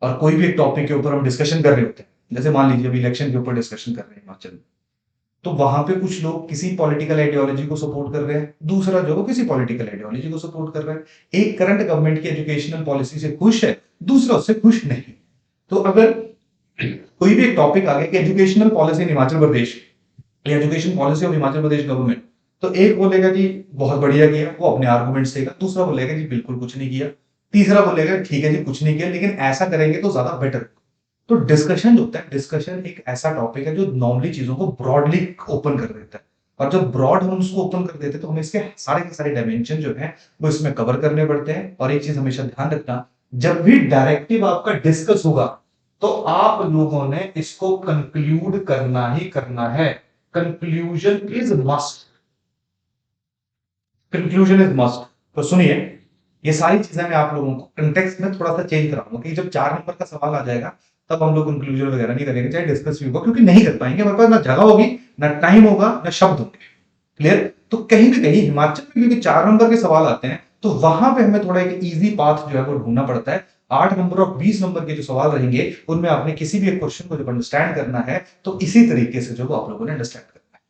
और कोई भी एक टॉपिक के ऊपर हम डिस्कशन कर रहे होते हैं, जैसे मान लीजिए अभी इलेक्शन के ऊपर डिस्कशन कर रहे हैं हिमाचल में, तो वहां पे कुछ लोग किसी पॉलिटिकल आइडियोलॉजी को सपोर्ट कर रहे हैं, दूसरा जो किसी पॉलिटिकल आइडियोलॉजी को सपोर्ट कर रहा है। एक करंट गवर्नमेंट की एजुकेशनल पॉलिसी से खुश है, दूसरा उससे खुश नहीं। तो अगर कोई भी एक टॉपिक आ गया कि educational policy in Himachal Pradesh या education policy of Himachal Pradesh government, तो एक बोलेगा जी बहुत बढ़िया किया, वो अपने आर्गुमेंट्स देगा, दूसरा बोलेगा जी बिल्कुल कुछ नहीं किया, तीसरा बोलेगा ठीक है जी कुछ नहीं किया लेकिन ऐसा करेंगे तो ज्यादा बेटर। तो डिस्कशन जो होता है, डिस्कशन एक ऐसा टॉपिक है जो नॉर्मली चीजों को ब्रॉडली ओपन कर देता है, और जब ब्रॉड हम उसको ओपन कर देते हैं तो हमें इसके सारे के सारे डायमेंशन जो है वो इसमें कवर करने पड़ते हैं। और एक चीज हमेशा ध्यान रखना, जब भी डायरेक्टिव आपका डिस्कस होगा तो आप लोगों ने इसको कंक्लूड करना ही करना है। Conclusion is must, conclusion is must. तो सुनिए, ये सारी चीजें मैं आप लोगों को कंटेक्स्ट में थोड़ा सा चेंज कराऊंगा कि जब 4 नंबर का सवाल आ जाएगा तब हम लोग कंक्लूजन वगैरह नहीं करेंगे, चाहे डिस्कस भी होगा, क्योंकि नहीं कर पाएंगे, हमारे पास ना जगह होगी, ना टाइम होगा, ना शब्द होंगे। क्लियर? तो कहीं ना कहीं हिमाचल में क्योंकि 4 नंबर के सवाल आते हैं तो वहां पे हमें थोड़ा एक इजी पाथ जो है वो ढूंढना पड़ता है। 8 नंबर और 20 नंबर के जो सवाल रहेंगे उनमें आपने किसी भी एक क्वेश्चन को जब अंडरस्टैंड करना है तो इसी तरीके से जो आप लोगों ने अंडरस्टैंड करना है।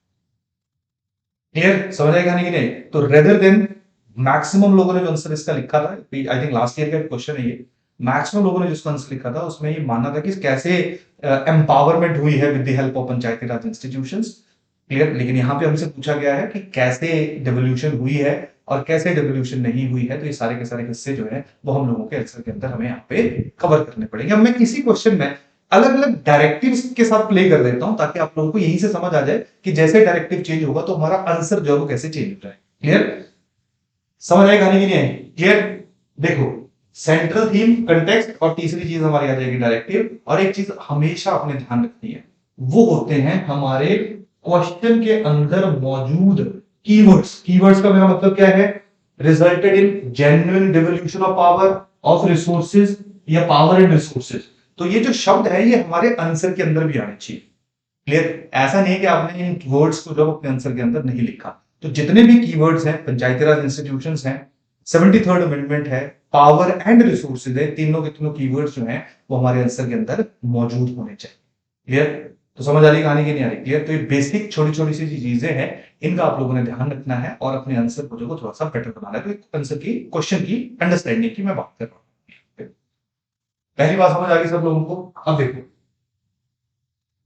क्लियर? समझ आएगा नहीं कि नहीं? तो रेदर देन मैक्सिमम लोगों ने जो आंसर इसका लिखा था, आई थिंक लास्ट ईयर का क्वेश्चन है ये, मैक्सिमम लोगों ने जिसको आंसर लिखा था उसमें ये मानना था कि कैसे एम्पावरमेंट हुई है with the help of Panchayati Raj institutions. Clear? लेकिन यहाँ पे हमसे पूछा गया है कि कैसे डिवोल्यूशन हुई है और कैसे डिवोल्यूशन नहीं हुई है, तो ये सारे के सारे हिस्से जो है वो हम लोगों के आंसर के अंदर हमें यहाँ पे कवर करने पड़ेंगे। अब मैं इसी क्वेश्चन में अलग अलग डायरेक्टिव्स के साथ प्ले कर देता हूं ताकि आप लोगों को यहीं से समझ आ जाए कि जैसे डायरेक्टिव चेंज होगा तो हमारा आंसर जो है वो कैसे चेंज हो जाए। क्लियर? समझ आए कहानी की नहीं आई? क्लियर? देखो, सेंट्रल थीम, कंटेक्स्ट, और तीसरी चीज हमारी आ जाएगी डायरेक्टिव। और एक चीज हमेशा अपने ध्यान रखनी है, वो होते हैं हमारे क्वेश्चन के अंदर मौजूद कीवर्ड्स। कीवर्ड्स का मेरा मतलब क्या है? Resulted in genuine devolution of power, of resources, या पावर एंड रिसोर्सेज। तो ये जो शब्द है ये हमारे आंसर के अंदर भी आने चाहिए। क्लियर? ऐसा नहीं है कि आपने इन वर्ड्स को जो अपने आंसर के अंदर नहीं लिखा। तो जितने भी कीवर्ड्स हैं, पंचायती राज इंस्टीट्यूशंस हैं, 73rd अमेंडमेंट है, पावर एंड रिसोर्सेज है, तीनों के तीनों कीवर्ड्स जो हैं वो हमारे आंसर के अंदर मौजूद होने चाहिए। क्लियर? तो समझ आ रही कहानी की नहीं आ रही? क्लियर? तो ये बेसिक छोटी छोटी सी चीजें हैं, इनका आप लोगों ने ध्यान रखना है और अपने आंसर को जो थोड़ा सा बेटर बनाना है। तो आंसर की, क्वेश्चन की अंडरस्टैंडिंग की मैं बात कर रहा हूँ। पहली बात समझ आ गई सब लोगों को? अब देखो,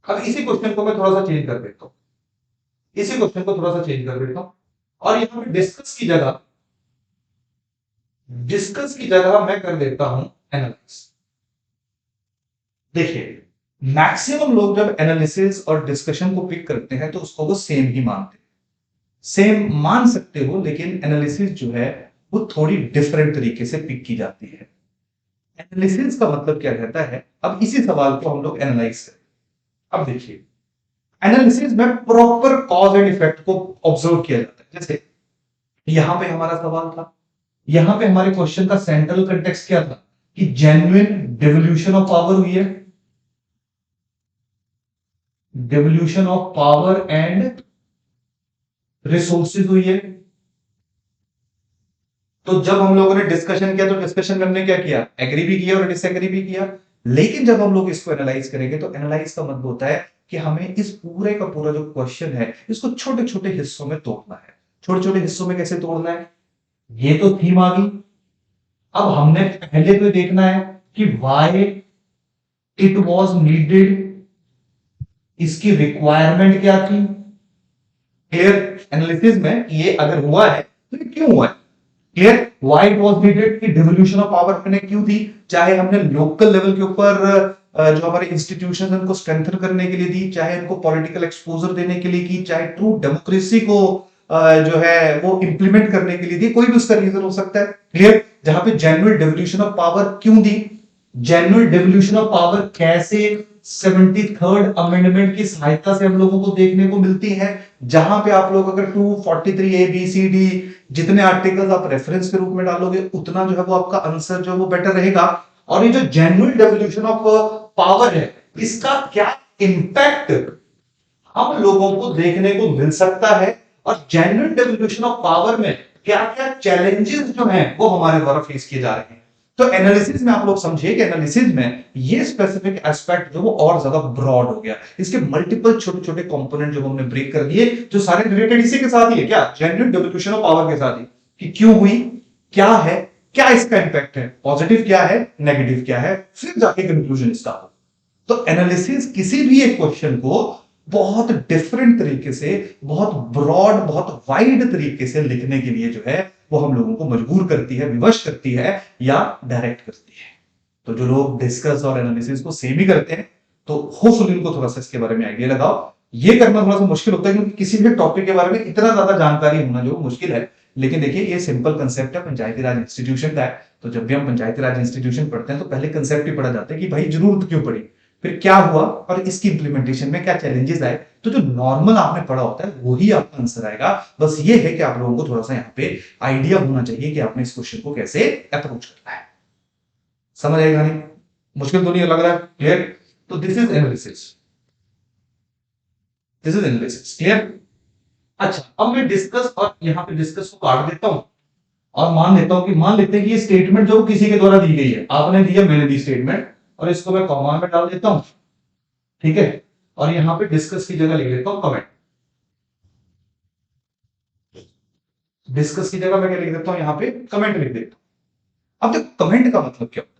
अब इसी क्वेश्चन को मैं थोड़ा सा चेंज कर देता हूं, इसी क्वेश्चन को थोड़ा सा चेंज कर देता हूं और यहां पे डिस्कस की जगह मैं कर देता हूं एनालिसिस। देखिए, मैक्सिमम लोग जब एनालिसिस और डिस्कशन को पिक करते हैं तो उसको वो सेम ही मानते हैं। सेम मान सकते हो, लेकिन एनालिसिस जो है वो थोड़ी डिफरेंट तरीके से पिक की जाती है। एनालिसिस का मतलब क्या रहता है? अब इसी सवाल को हम लोग एनालाइज करें। अब देखिए, एनालिसिस में प्रॉपर कॉज एंड इफेक्ट को ऑब्जर्व किया जाता है। जैसे यहां पे हमारा सवाल था, यहां पे हमारे क्वेश्चन का सेंट्रल कंटेक्स्ट क्या था कि जेन्युइन डिवोल्यूशन ऑफ पावर हुई है, devolution of power and resources हुई है। तो जब हम लोगों ने डिस्कशन किया तो डिस्कशन में हमने क्या किया? एग्री भी किया और डिसएग्री भी किया। लेकिन जब हम लोग इसको एनालाइज करेंगे तो एनालाइज का मतलब होता है कि हमें इस पूरे का पूरा जो क्वेश्चन है इसको छोटे छोटे हिस्सों में तोड़ना है। छोटे छोटे हिस्सों में कैसे तोड़ना है? ये तो थीम आ गई, अब हमने पहले तो देखना है कि वाई इट वॉज नीडेड, इसकी रिक्वायरमेंट क्या थी। क्लियर, एनालिसिस में ये अगर हुआ है तो ये क्यों हुआ है। Clear, why it was needed कि डिवोल्यूशन ऑफ पावर हमने क्यों थी, चाहे हमने लोकल लेवल के ऊपर जो हमारे इंस्टीट्यूशन उनको स्ट्रेंथन करने के लिए दी, चाहे उनको पॉलिटिकल एक्सपोजर देने के लिए की, चाहे ट्रू डेमोक्रेसी को जो है वो इंप्लीमेंट करने के लिए दी, कोई भी उसका रीजन हो सकता है। क्लियर, जहां पे जेन्युइन डिवोल्यूशन ऑफ पावर क्यों दी, जेन्युइन डिवोल्यूशन ऑफ पावर कैसे 73rd अमेंडमेंट की सहायता से हम लोगों को देखने को मिलती है, जहां पे आप लोग अगर 243 ए बी सी डी जितने आर्टिकल्स आप रेफरेंस के रूप में डालोगे उतना जो है वो आपका आंसर जो है वो बेटर रहेगा। और ये जो जेन्युइन डेवोल्यूशन ऑफ पावर है इसका क्या इंपैक्ट हम लोगों को देखने को मिल सकता है, और जेन्युइन डेवोल्यूशन ऑफ पावर में क्या क्या चैलेंजेस जो हैं वो हमारे द्वारा फेस किए जा रहे हैं। तो एनालिसिस में आप लोग समझिए कि एनालिसिस में ये स्पेसिफिक एस्पेक्ट जो वो और ज्यादा ब्रॉड हो गया, इसके मल्टीपल छोटे छोटे कंपोनेंट जो हमने ब्रेक कर दिए, जो सारे रिलेटेड इसी के साथ ही है, क्या जेन्युइन डेवोल्यूशन ऑफ पावर के साथ ही, कि क्यों हुई, क्या है, क्या इसका इंपैक्ट है, पॉजिटिव क्या है, नेगेटिव क्या है, फिर जाके कंक्लूजन इसका हो। तो एनालिसिस किसी भी एक क्वेश्चन को बहुत डिफरेंट तरीके से, बहुत ब्रॉड, बहुत वाइड तरीके से लिखने के लिए जो है वो हम लोगों को मजबूर करती है, विवश करती है या डायरेक्ट करती है। तो जो लोग डिस्कस और एनालिसिस को सेम ही करते हैं तो होपफुली उनको थोड़ा सा इसके बारे में आइडिया लगाओ। ये करना थोड़ा सा मुश्किल होता है क्योंकि किसी भी टॉपिक के बारे में इतना ज्यादा जानकारी होना जो मुश्किल है। लेकिन देखिए ये सिंपल कंसेप्ट है, पंचायती राज इंस्टीट्यूशन का है। तो जब भी हम पंचायती राज इंस्टीट्यूशन पढ़ते हैं तो पहले कंसेप्ट ही पढ़ा जाता है कि भाई जरूरत क्यों पड़ी, फिर क्या हुआ और इसकी इंप्लीमेंटेशन में क्या चैलेंजेस आए। तो जो नॉर्मल आपने पढ़ा होता है वही आपका आंसर आएगा। बस ये है कि आप लोगों को थोड़ा सा यहाँ पे आइडिया होना चाहिए कि आपने इस क्वेश्चन को कैसे अप्रोच करना है। समझ आएगा नहीं, मुश्किल तो नहीं लग रहा है, क्लियर। तो this is analysis, this is analysis, clear. अच्छा, अब मैं डिस्कस और यहाँ पे डिस्कस को काट देता हूं और मान लेता हूं कि मान लेते हैं कि ये स्टेटमेंट जो किसी के द्वारा दी गई है, आपने दी है, मैंने दी स्टेटमेंट, और इसको मैं कॉमा में डाल देता हूं, ठीक है। और यहां पे डिस्कस की जगह लिख देता हूं कमेंट। डिस्कस की जगह मैं क्या लिख देता हूं, यहां पे कमेंट लिख देता हूं। अब देखो कमेंट का मतलब क्या होता है।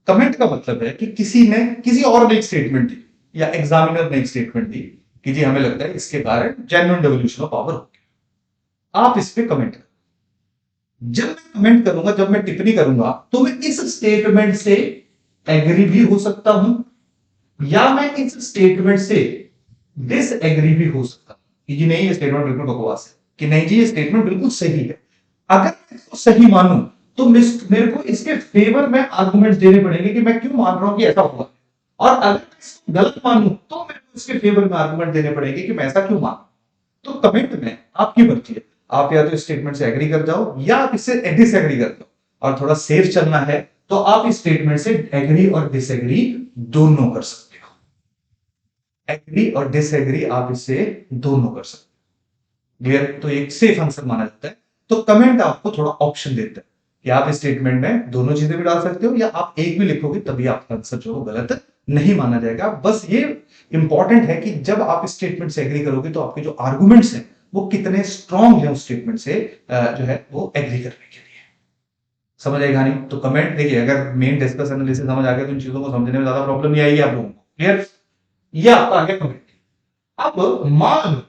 कमेंट का मतलब है कि किसी ने किसी और ने एक स्टेटमेंट दी या एग्जामिनर ने एक स्टेटमेंट दी कि जी हमें लगता है इसके कारण जेन्युइन डेवोल्यूशन ऑफ पावर हो गया। आप इस पे कमेंट करो। जब मैं कमेंट करूंगा, जब मैं टिप्पणी करूंगा, तो मैं इस स्टेटमेंट से एग्री भी हो सकता हूं या मैं इस स्टेटमेंट से डिसएग्री भी हो सकता हूं कि जी नहीं ये स्टेटमेंट बिल्कुल बकवास है, कि नहीं जी ये स्टेटमेंट बिल्कुल सही है। अगर मैं इसको सही मानूं तो मेरे को इसके फेवर में आर्गुमेंट्स देने पड़ेंगे कि मैं क्यों मान रहा हूं कि ऐसा हुआ, और अगर मैं इसको गलत मानूं तो मेरे को इसके फेवर में आर्गुमेंट देने पड़ेंगे कि मैं ऐसा क्यों मानूं। तो कमेंट में आपकी मर्जी है, आप या तो इस स्टेटमेंट से एग्री कर जाओ या आप इससे डिसएग्री कर जाओ। और थोड़ा सेफ चलना है तो आप इस स्टेटमेंट से एग्री और डिसएग्री दोनों कर सकते हो। एग्री और डिसएग्री आप इससे दोनों कर सकते हो, क्लियर। तो एक सेफ आंसर माना जाता है। तो कमेंट आपको थोड़ा ऑप्शन देता है कि आप इस स्टेटमेंट में दोनों चीजें भी डाल सकते हो या आप एक भी लिखोगे तभी आपका आंसर जो गलत नहीं माना जाएगा। बस ये इंपॉर्टेंट है कि जब आप इस स्टेटमेंट से एग्री करोगे तो आपके जो आर्गुमेंट्स हैं वो कितने स्ट्रांग है उस स्टेटमेंट से जो है वो एग्री करने के लिए। समझ आएगा नहीं। तो कमेंट देखिए, अगर मेन डिस्कस एनालिसिस समझ आ गया तो इन चीजों को समझने में ज्यादा प्रॉब्लम नहीं आएगी आप लोगों को, क्लियर। ये आपका आ गया कमेंट। अब मान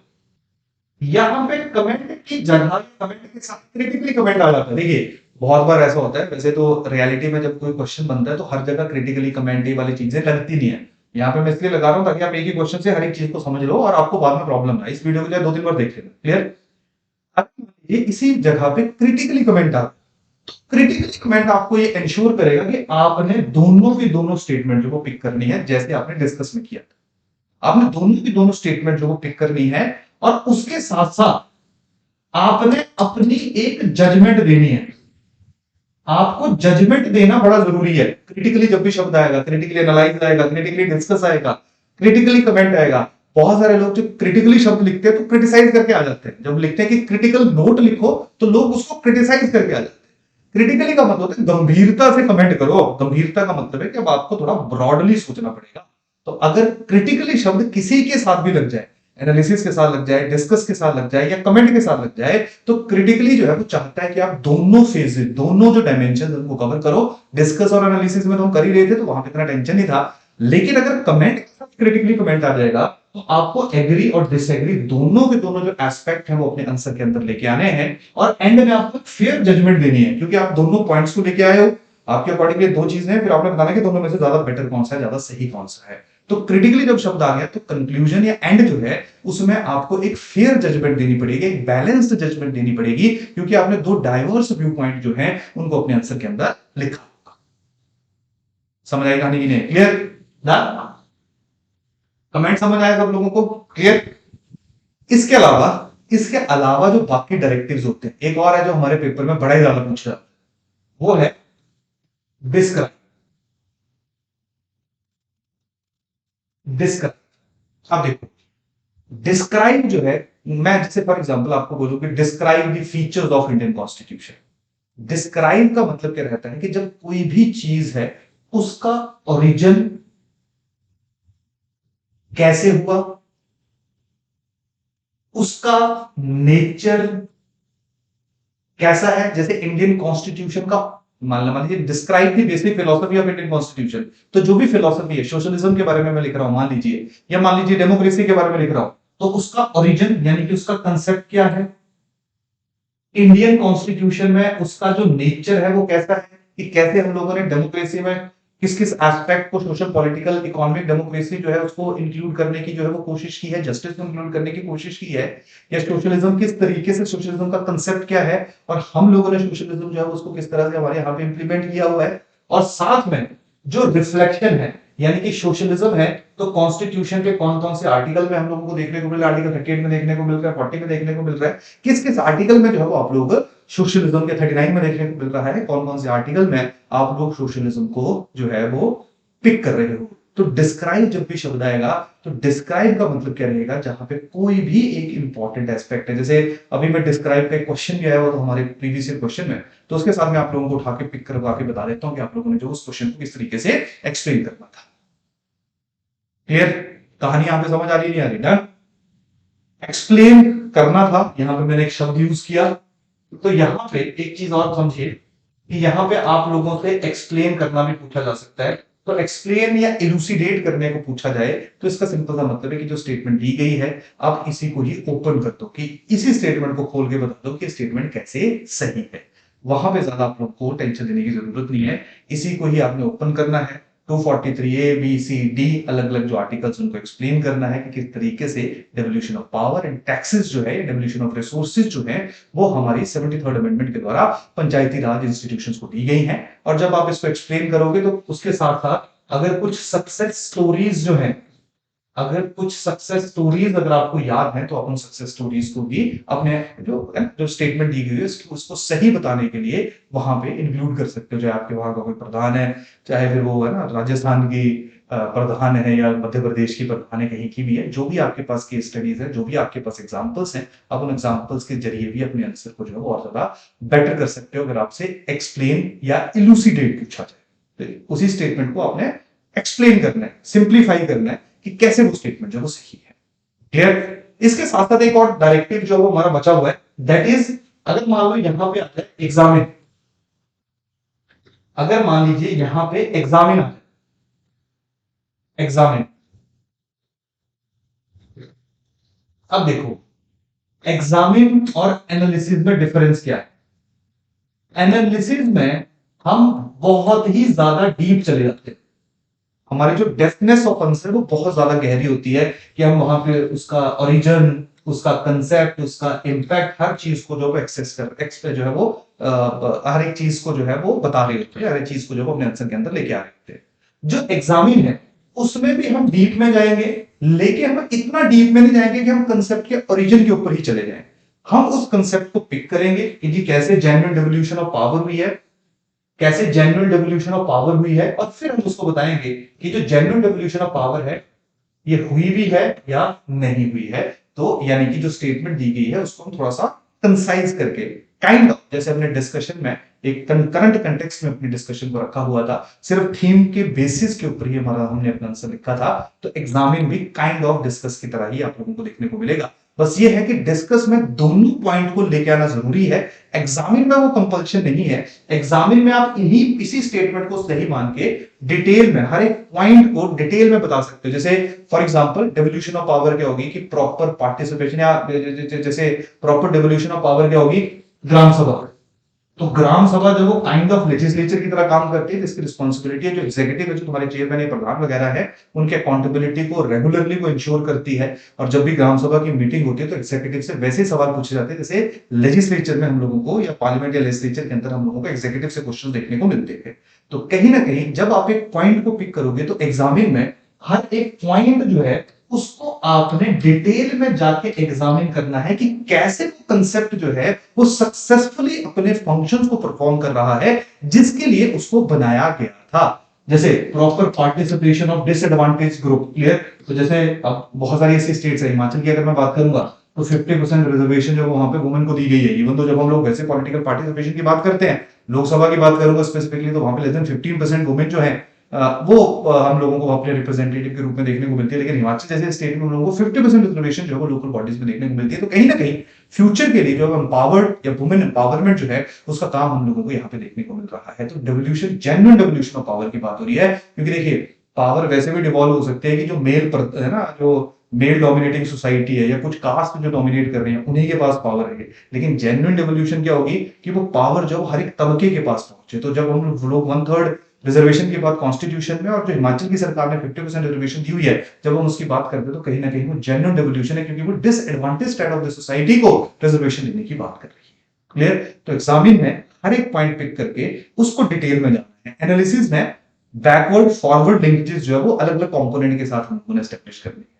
यहां पे कमेंट की जगह कमेंट के साथ क्रिटिकली कमेंट आ जाता है। देखिए बहुत बार ऐसा होता है, वैसे तो रियलिटी में जब कोई क्वेश्चन बनता है तो हर जगह क्रिटिकली कमेंट ये वाली चीजें लगती नहीं है। यहाँ पे मैं इसलिए लगा रहा हूं ताकि आप एक ही क्वेश्चन से हर एक चीज को समझ लो और आपको बाद में प्रॉब्लम ना। इस वीडियो को जो 2-3 बार देख लेना, क्लियर। ये इसी जगह पे क्रिटिकली कमेंट आता है तो क्रिटिकली कमेंट आपको ये इंश्योर करेगा कि आपने दोनों की दोनों स्टेटमेंट को पिक करनी है, जैसे आपने डिस्कस में किया था। आपने दोनों की दोनों स्टेटमेंट को पिक करनी है और उसके साथ साथ आपने अपनी एक जजमेंट देनी है। आपको जजमेंट देना बड़ा जरूरी है। क्रिटिकली जब भी शब्द आएगा, क्रिटिकली एनालाइज आएगा, क्रिटिकली डिस्कस आएगा, क्रिटिकली कमेंट आएगा। बहुत सारे लोग जो क्रिटिकली शब्द लिखते हैं तो क्रिटिसाइज करके आ जाते हैं। जब लिखते हैं कि क्रिटिकल नोट लिखो तो लोग उसको क्रिटिसाइज करके आ जाते हैं। क्रिटिकली का मतलब होता है गंभीरता से कमेंट करो। गंभीरता का मतलब है कि अब आपको थोड़ा ब्रॉडली सोचना पड़ेगा। तो अगर क्रिटिकली शब्द किसी के साथ भी लग जाए, एनालिसिस के साथ लग जाए, डिस्कस के साथ लग जाए या कमेंट के साथ लग जाए, तो क्रिटिकली जो है वो चाहता है कि आप दोनों फेजेस, दोनों जो डायमेंशन उनको कवर करो। डिस्कस और एनालिसिस में तो हम कर ही रहे थे, तो वहां पे इतना टेंशन नहीं था। लेकिन अगर कमेंट के साथ क्रिटिकली कमेंट आ जाएगा, तो आपको एग्री और डिसएग्री दोनों के दोनों जो एस्पेक्ट है वो अपने आंसर के अंदर लेके आने हैं, और एंड में आपको फेयर जजमेंट देनी है, क्योंकि आप दोनों पॉइंट्स को लेके आए हो। आपके अकॉर्डिंग ये दो चीजें हैं, फिर आपने बताना कि दोनों में से ज्यादा बेटर कौन सा है, ज्यादा सही कौन सा है। तो क्रिटिकली जब शब्द आ गया, तो कंक्लूजन या एंड जो है उसमें आपको एक फेयर जजमेंट देनी पड़ेगी, एक बैलेंस्ड जजमेंट देनी पड़ेगी, क्योंकि आपने दो डाइवर्स व्यू पॉइंट जो है उनको अपने आंसर के अंदर लिखा होगा। समझ आई कहानी की नहीं? क्लियर ना? कमेंट समझ आया सब लोगों को? क्लियर? इसके अलावा, इसके अलावा जो बाकी डायरेक्टिव्स होते हैं, एक और है जो हमारे पेपर में बड़ा ही ज्यादा पूछा जाता है, वो है डिस्क्राइब। डिस्क्राइब, अब देखो, डिस्क्राइब जो है, मैं जैसे फॉर एग्जांपल आपको बोलूं कि describe the features of Indian constitution. Describe का मतलब क्या रहता है कि जब कोई भी चीज है उसका ओरिजिन कैसे हुआ, उसका नेचर कैसा है। जैसे इंडियन कॉन्स्टिट्यूशन का मान लीजिए describe the basic philosophy of Indian constitution, तो जो भी फिलोसफी है, सोशलिज्म के बारे में मैं लिख रहा हूं मान लीजिए, या मान लीजिए डेमोक्रेसी के बारे में लिख रहा हूं, तो उसका ओरिजिन यानी कि उसका कंसेप्ट क्या है, इंडियन कॉन्स्टिट्यूशन में उसका जो नेचर है वो कैसा है, कि कैसे हम लोगों ने डेमोक्रेसी में किस किस एस्पेक्ट को, सोशल पॉलिटिकल इकोनॉमिक डेमोक्रेसी जो है उसको इंक्लूड करने की जो है वो कोशिश की है, जस्टिस को इंक्लूड करने की कोशिश की है, या सोशलिज्म किस तरीके से, सोशलिज्म का कंसेप्ट क्या है, और हम लोगों ने सोशलिज्म जो है उसको किस तरह से हमारे यहाँ पे इंप्लीमेंट किया हुआ है। और साथ में जो रिफ्लेक्शन है, यानी कि सोशलिज्म है, तो कॉन्स्टिट्यूशन के कौन कौन से आर्टिकल में हम लोगों को देखने को मिल रहा है, आर्टिकल 38 में देखने को मिल रहा है, 40 में देखने को मिल रहा है, किस किस आर्टिकल में जो है वो आप लोग सोशलिज्म के 39 में देखने को मिल रहा है, कौन कौन से आर्टिकल में आप लोग सोशलिज्म को जो है वो पिक कर रहे हो। तो डिस्क्राइब जब भी शब्द आएगा, तो डिस्क्राइब का मतलब क्या रहेगा, जहां पे कोई भी एक इंपॉर्टेंट एस्पेक्ट है, जैसे अभी मैं डिस्क्राइब का एक क्वेश्चन भी आया हुआ था हमारे प्रीवियस ईयर क्वेश्चन में, तो उसके साथ मैं आप लोगों को उठा के पिक करवा के बता देता हूं कि आप लोगों ने जो उस क्वेश्चन को किस तरीके से एक्सप्लेन करना था। क्लियर? कहानी यहां पे समझ आ रही नहीं आ रही? डन? एक्सप्लेन करना था, यहां पे मैंने एक शब्द यूज किया, तो यहां पे एक चीज और समझिए कि यहां पे आप लोगों से एक्सप्लेन करना भी पूछा जा सकता है। तो एक्सप्लेन या इलूसिडेट करने को पूछा जाए, तो इसका सिंपल सा मतलब है कि जो स्टेटमेंट दी गई है, आप इसी को ही ओपन कर दो, कि इसी स्टेटमेंट को खोल के बता दो कि स्टेटमेंट कैसे सही है। वहां पे ज्यादा आप लोग को टेंशन लेने की जरूरत नहीं है, इसी को ही आपने ओपन करना है। 243 ए बी सी डी अलग अलग जो आर्टिकल्स, उनको एक्सप्लेन करना है कि किस तरीके से devolution of power and taxes जो है, डेवोल्यूशन ऑफ रिसोर्सेज जो है, वो हमारी 73rd अमेंडमेंट के द्वारा पंचायती राज इंस्टीट्यूशंस को दी गई हैं। और जब आप इसको एक्सप्लेन करोगे, तो उसके साथ साथ अगर कुछ सक्सेस स्टोरीज जो है, अगर कुछ सक्सेस स्टोरीज अगर आपको याद है, तो अपन सक्सेस स्टोरीज को भी अपने जो स्टेटमेंट दी गई है उसको सही बताने के लिए वहां पे इंक्लूड कर सकते हो। चाहे आपके वहां का कोई प्रधान है, चाहे फिर वो है ना राजस्थान की प्रधान है, या मध्य प्रदेश की प्रधान है, कहीं की भी है, जो भी आपके पास केस स्टडीज है, जो भी आपके पास एग्जाम्पल्स हैं, आप उन एग्जाम्पल्स के जरिए भी अपने आंसर को जो है और ज्यादा बेटर कर सकते हो, अगर आपसे एक्सप्लेन या इलूसिडेट पूछा जाए। तो उसी स्टेटमेंट को आपने एक्सप्लेन करना है, सिंप्लीफाई करना है कि कैसे वो स्टेटमेंट जो वो सही है। क्लियर? इसके साथ साथ एक और डायरेक्टिव जो वो हमारा बचा हुआ है, दैट इज, अगर मान लो यहां पे आता है एग्जामिन, अगर मान लीजिए यहां पे एग्जामिन आता है, एग्जामिन, अब देखो एग्जामिन और एनालिसिस में डिफरेंस क्या है। एनालिसिस में हम बहुत ही ज्यादा डीप चले जाते हैं, हमारी जो डेप्थनेस ऑफ आंसर वो बहुत ज्यादा गहरी होती है, कि हम वहां पे उसका ओरिजिन, उसका कंसेप्ट, उसका इंपैक्ट, हर चीज को जो एक्सेस कर एक्सप्रेस जो है वो हर एक चीज को जो है वो बता रहे होते हैं, हर एक चीज को जो है अपने आंसर के अंदर लेके आ रहे होते हैं। जो एग्जामिन है उसमें भी हम डीप में जाएंगे, लेकिन हम इतना डीप में नहीं जाएंगे कि हम कंसेप्ट के ओरिजिन के ऊपर ही चले जाएं। हम उस कंसेप्ट को पिक करेंगे कि जी कैसे जेन्युइन डेवोल्यूशन ऑफ पावर हुई है, कैसे जेन्युइन डेवोल्यूशन ऑफ पावर हुई है, और फिर हम उसको बताएंगे कि जो जेन्युइन डेवोल्यूशन ऑफ पावर है ये हुई भी है या नहीं हुई है। तो यानी कि जो स्टेटमेंट दी गई है उसको हम थोड़ा सा कंसाइज करके, काइंड ऑफ जैसे हमने डिस्कशन में एक करंट कंटेक्स्ट में अपनी डिस्कशन को रखा हुआ था, सिर्फ थीम के बेसिस के ऊपर ही हमारा हमने अपना आंसर लिखा था। तो एग्जामिन भी काइंड ऑफ डिस्कस की तरह ही आप लोगों को देखने को मिलेगा। बस ये है कि डिस्कस में दोनों पॉइंट को लेके आना जरूरी है, एग्जामिन में वो कंपल्शन नहीं है। एग्जामिन में आप इसी स्टेटमेंट को सही मान के डिटेल में हर एक पॉइंट को डिटेल में बता सकते हो। जैसे for example devolution of power क्या होगी कि प्रॉपर पार्टिसिपेशन, या जैसे प्रॉपर डेवोल्यूशन ऑफ पावर क्या होगी, ग्राम सभा। तो ग्राम सभा जो वो काइंड ऑफ लेजिस्लेचर की तरह काम करती है, जिसकी रिस्पॉन्सिबिलिटी है जो एग्जीक्यूटिव है, जो तुम्हारे चेयरमैन या प्रधान वगैरह है, उनके अकाउंटेबिलिटी को रेगुलरली को इंश्योर करती है। और जब भी ग्राम सभा की मीटिंग होती है तो एग्जीक्यूटिव से वैसे सवाल पूछे जाते हैं जैसे लेजिस्लेचर में हम लोगों को, या पार्लियामेंट या लेजिस्लेचर के अंदर हम लोगों को एग्जीक्यूटिव से क्वेश्चन देखने को मिलते हैं। तो कहीं ना कहीं जब आप एक पॉइंट को पिक करोगे तो एग्जामिन में हर एक पॉइंट जो है उसको आपने डिटेल में जाके एग्जामिन करना है कि कैसे वो कंसेप्ट जो है वो सक्सेसफुली अपने फंक्शंस को परफॉर्म कर रहा है जिसके लिए उसको बनाया गया था। जैसे proper participation of disadvantage group, clear. तो जैसे अब बहुत सारी ऐसी स्टेट्स है, हिमाचल की अगर मैं बात करूंगा तो 50% रिजर्वेशन जो वहां पे वुमेन को दी गई है। इवन तो जब हम लोग वैसे पॉलिटिकल पार्टिसिपेशन की बात करते हैं, लोकसभा की बात करूंगा स्पेसिफिकली, तो वहां पे लेस देन 15% वुमेन जो है वो हम लोगों को अपने रिप्रेजेंटेटिव के रूप में देखने को मिलती है। लेकिन हिमाचल जैसे स्टेट में हम लोगों को 50% रिजर्वेशन जो है वो लोकल बॉडीज में देखने को मिलती है। तो कहीं ना कहीं फ्यूचर के लिए जो एम्पावर्ड या वुमेन एम्पावरमेंट जो है उसका काम हम लोगों को यहाँ पे देखने को मिल रहा है। तो devolution, genuine devolution of power की बात हो रही है, क्योंकि देखिए पावर वैसे भी डिवॉल्व हो सकते हैं कि जो मेल है ना, जो मेल डोमिनेटिंग सोसाइटी है या कुछ कास्ट जो डोमिनेट कर रहे हैं उन्हीं के पास पावर है। लेकिन जेन्युइन डेवोल्यूशन क्या होगी कि वो पावर जो हर एक तबके के पास पहुंचे। तो जब हम लोग 1/3 रिजर्वेशन की बात कॉन्स्टिट्यूशन में, और जो हिमाचल की सरकार ने 50% रिजर्वेशन दी हुई है, जब हम उसकी बात करते हैं तो कहीं ना कहीं वो जेन्युइन डेवोल्यूशन है, क्योंकि वो disadvantage state of the society को रिजर्वेशन देने की बात कर रही है। क्लियर। तो एग्जामिन में हर एक पॉइंट पिक करके उसको डिटेल में जाना है। एनालिसिस में बैकवर्ड फॉरवर्ड लिंकेजेस जो है वो अलग अलग कंपोनेंट के साथ हमको एस्टेब्लिश करनी है।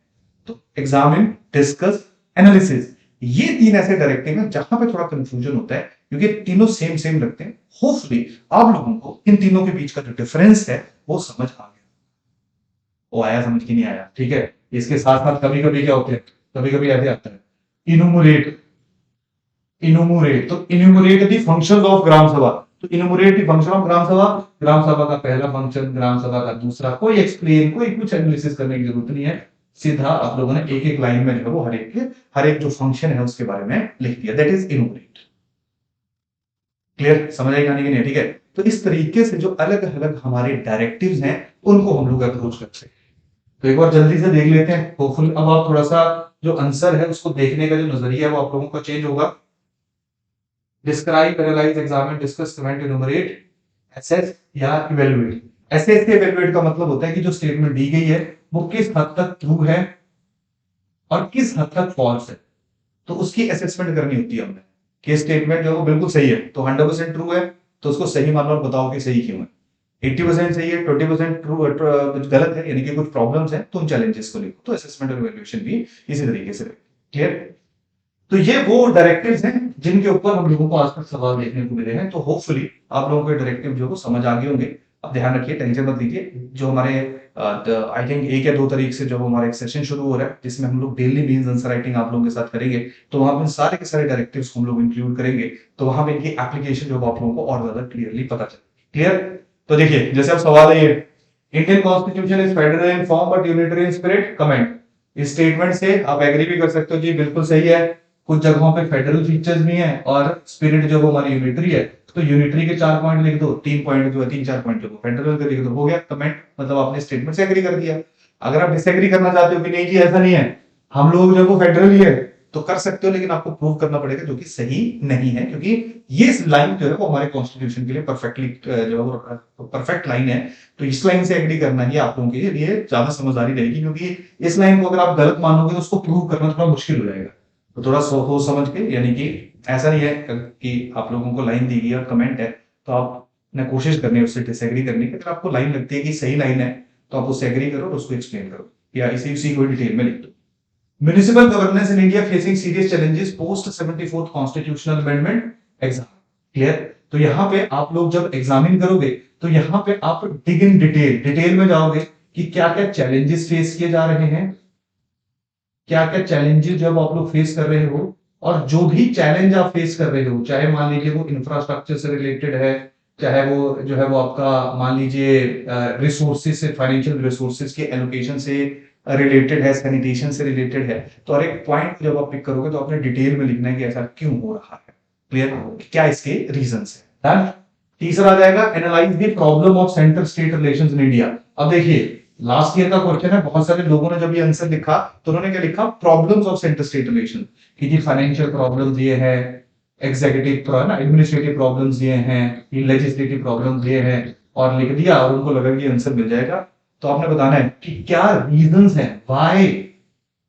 तो एग्जामिन, डिस्कस, एनालिसिस, ये 3 ऐसे डायरेक्टिव हैं जहां पे थोड़ा कंफ्यूजन होता है, क्योंकि तीनों सेम लगते हैं। होपफुली आप लोगों को इन तीनों के बीच का जो डिफरेंस है वो समझ आ गया। वो आया समझ की नहीं आया, ठीक है। इसके साथ साथ कभी कभी क्या होते हैं, कभी कभी ऐसे आता है इनुमरेट। तो इनुमरेट द फंक्शंस ऑफ ग्राम सभा। तो इनुमरेट द फंक्शन ऑफ ग्राम सभा, ग्राम सभा का पहला फंक्शन, ग्राम सभा का दूसरा, कोई एक्सप्लेन, कोई कुछ एनालिसिस करने की जरूरत नहीं है। सीधा आप लोगों ने एक एक लाइन में जो है वो हर एक जो फंक्शन है उसके बारे में लिख दिया, दैट इज इनुमरेट। क्लियर, समझ आई कहानी कि नहीं? ठीक है। तो इस तरीके से जो अलग अलग हमारे डायरेक्टिव्स हैं उनको हम लोग अप्रोच करते हैं। तो एक बार जल्दी से देख लेते हैं। होपफुली अब आप थोड़ा सा जो आंसर है उसको देखने का जो नजरिया है वो आप लोगों का चेंज होगा। Describe, analyse, examine, discuss, comment, इनुमरेट, assess या इवैल्यूएट। असेस के इवैल्यूएट का मतलब होता है कि जो स्टेटमेंट दी गई है वो किस हद तक ट्रू है और किस हद तक फॉल्स है, तो उसकी असेसमेंट करनी होती है हमने। कि स्टेटमेंट जो है वो बिल्कुल सही है तो 100% ट्रू है, तो उसको सही मानो और बताओ कि सही क्यों है। 80% सही है, 20% ट्रू कुछ गलत है, यानी कि कुछ प्रॉब्लम्स है, तो उन चैलेंजेस को लिखो। तो असेसमेंट और इवैल्यूएशन भी इसी तरीके से। क्लियर। तो ये वो डायरेक्टिव्स हैं जिनके ऊपर हम लोगों को आज तक सवाल देखने को मिले हैं। तो होपफुली आप लोगों को डायरेक्टिव जो है समझ आ गए होंगे। अब ध्यान रखिए, टेंशन मत लीजिए। जो हमारे आई थिंक 1 या 2 तारीख से जब हमारा एक सेशन शुरू हो रहा है जिसमें हम लोग डेली मीन्स आंसर राइटिंग आप लोगों के साथ करेंगे, तो वहां पे सारे के सारे डायरेक्टिव्स को हम लोग इंक्लूड करेंगे। तो वहां पे इनकी एप्लीकेशन जो आप लोगों को और ज्यादा क्लियरली पता चले। क्लियर। तो देखिए जैसे अब सवाल है ये, Indian constitution is federal in form but unitary in spirit, comment. इस स्टेटमेंट से आप एग्री भी कर सकते हो जी बिल्कुल सही है, कुछ जगहों पे फेडरल फीचर्स भी हैं और स्पिरिट जो वो हमारी यूनिटरी है। तो यूनिटरी के 4 पॉइंट लिख दो, 3 पॉइंट जो है 3-4 पॉइंट जो फेडरल के लिख दो, हो गया कमेंट। मतलब आपने स्टेटमेंट से एग्री कर दिया। अगर आप डिसएग्री करना चाहते हो कि नहीं जी ऐसा नहीं है, हम लोग जो वो फेडरल ही है, तो कर सकते हो, लेकिन आपको प्रूव करना पड़ेगा जो कि सही नहीं है, क्योंकि ये लाइन जो है वो हमारे कॉन्स्टिट्यूशन के लिए परफेक्टली जो है परफेक्ट लाइन है। तो इस लाइन से एग्री करना ही आप लोगों के लिए ज्यादा समझदारी रहेगी, क्योंकि इस लाइन को अगर आप गलत मानोगे तो उसको प्रूव करना थोड़ा मुश्किल हो जाएगा। तो थोड़ा सोच समझ के, यानी कि ऐसा नहीं है कि आप लोगों को लाइन दी गई और कमेंट है तो आपने कोशिश करनी है उससे डिसएग्री करने की। अगर आपको लाइन लगती है कि सही लाइन है तो आप उससे एग्री करो और उसको एक्सप्लेन करो, या इसी को डिटेल में लिख दो। Municipal governance in India facing serious challenges post 74th constitutional amendment exam. Clear. तो यहाँ पे आप लोग जब एग्जामिन करोगे तो यहाँ पे आप डिग इन डिटेल में जाओगे कि क्या क्या चैलेंजेस फेस किए जा रहे हैं, क्या क्या चैलेंजेस जब आप लोग फेस कर रहे हो, और जो भी चैलेंज आप फेस कर रहे हो, चाहे मान लीजिए वो इंफ्रास्ट्रक्चर से रिलेटेड है, चाहे वो जो है वो आपका मान लीजिए रिसोर्सेज से, फाइनेंशियल रिसोर्सेज के एलोकेशन से रिलेटेड है, सैनिटेशन से रिलेटेड है, तो हर एक पॉइंट जब आप पिक करोगे तो आपने डिटेल में लिखना है कि ऐसा क्यों हो रहा है, क्लियर, क्या इसके रीजंस है। डन। तीसरा आ जाएगा analyse the problem of centre state relations in India. अब देखिए लास्ट ईयर का क्वेश्चन है, बहुत सारे लोगों ने जब ये आंसर लिखा तो उन्होंने क्या लिखा, problems of centre state relation, कि जी फाइनेंशियल प्रॉब्लम्स ये है, एग्जीक्यूटिव ना एडमिनिस्ट्रेटिव प्रॉब्लम्स ये हैं, लेजिस्लेटिव प्रॉब्लम्स ये हैं, और लिख दिया और उनको लगा कि आंसर मिल जाएगा। तो आपने बताना है कि क्या रीजंस हैं, व्हाई,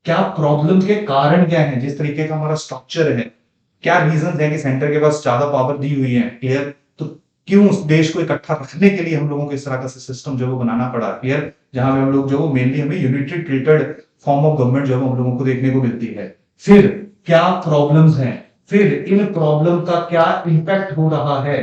क्या प्रॉब्लम के कारण क्या है, जिस तरीके का हमारा स्ट्रक्चर है, क्या रीजंस है कि सेंटर के पास ज्यादा पावर दी हुई है, क्लियर, तो क्यों उस देश को इकट्ठा रखने के लिए हम लोगों को इस तरह का सिस्टम जो है वो बनाना पड़ा, क्लियर, जहां पे हम लोग जो मेनली हमें unitary treated form of government जो है हम लोगों को देखने को मिलती है। फिर क्या प्रॉब्लम्स हैं, फिर इन प्रॉब्लम का क्या इंपैक्ट हो रहा है,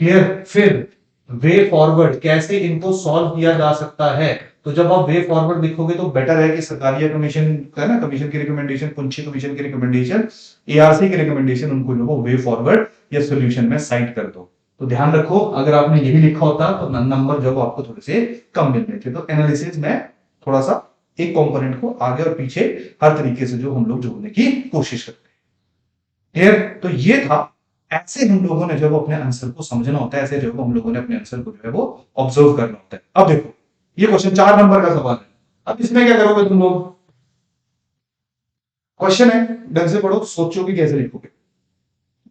क्लियर, फिर वे फॉरवर्ड, कैसे इनको सॉल्व किया जा सकता है। तो जब आप वे फॉरवर्ड लिखोगे तो बेटर है कि सरकारी कमीशन है ना, कमीशन की रिकमेंडेशन, पुंछी कमीशन की रिकमेंडेशन, एआरसी की रिकमेंडेशन, उनको लोगों वे फॉरवर्ड या सोल्यूशन में साइट कर दो। तो ध्यान रखो, अगर आपने यही लिखा होता तो नंबर जो आपको थोड़े से कम मिलते थे। तो एनालिसिस में थोड़ा सा एक कंपोनेंट को आगे और पीछे हर तरीके से जो हम लोग जोड़ने की कोशिश करते हैं, क्लियर। तो ये था, ऐसे हम लोगों ने जब अपने आंसर को समझना होता है, ऐसे जब हम लोगों ने अपने आंसर को जो है वो ऑब्जर्व करना होता है। अब देखो ये क्वेश्चन 4 नंबर का सवाल है। अब इसमें क्या करोगे तुम लोग, क्वेश्चन है, ढंग से पढ़ो, सोचो कि कैसे लिखोगे,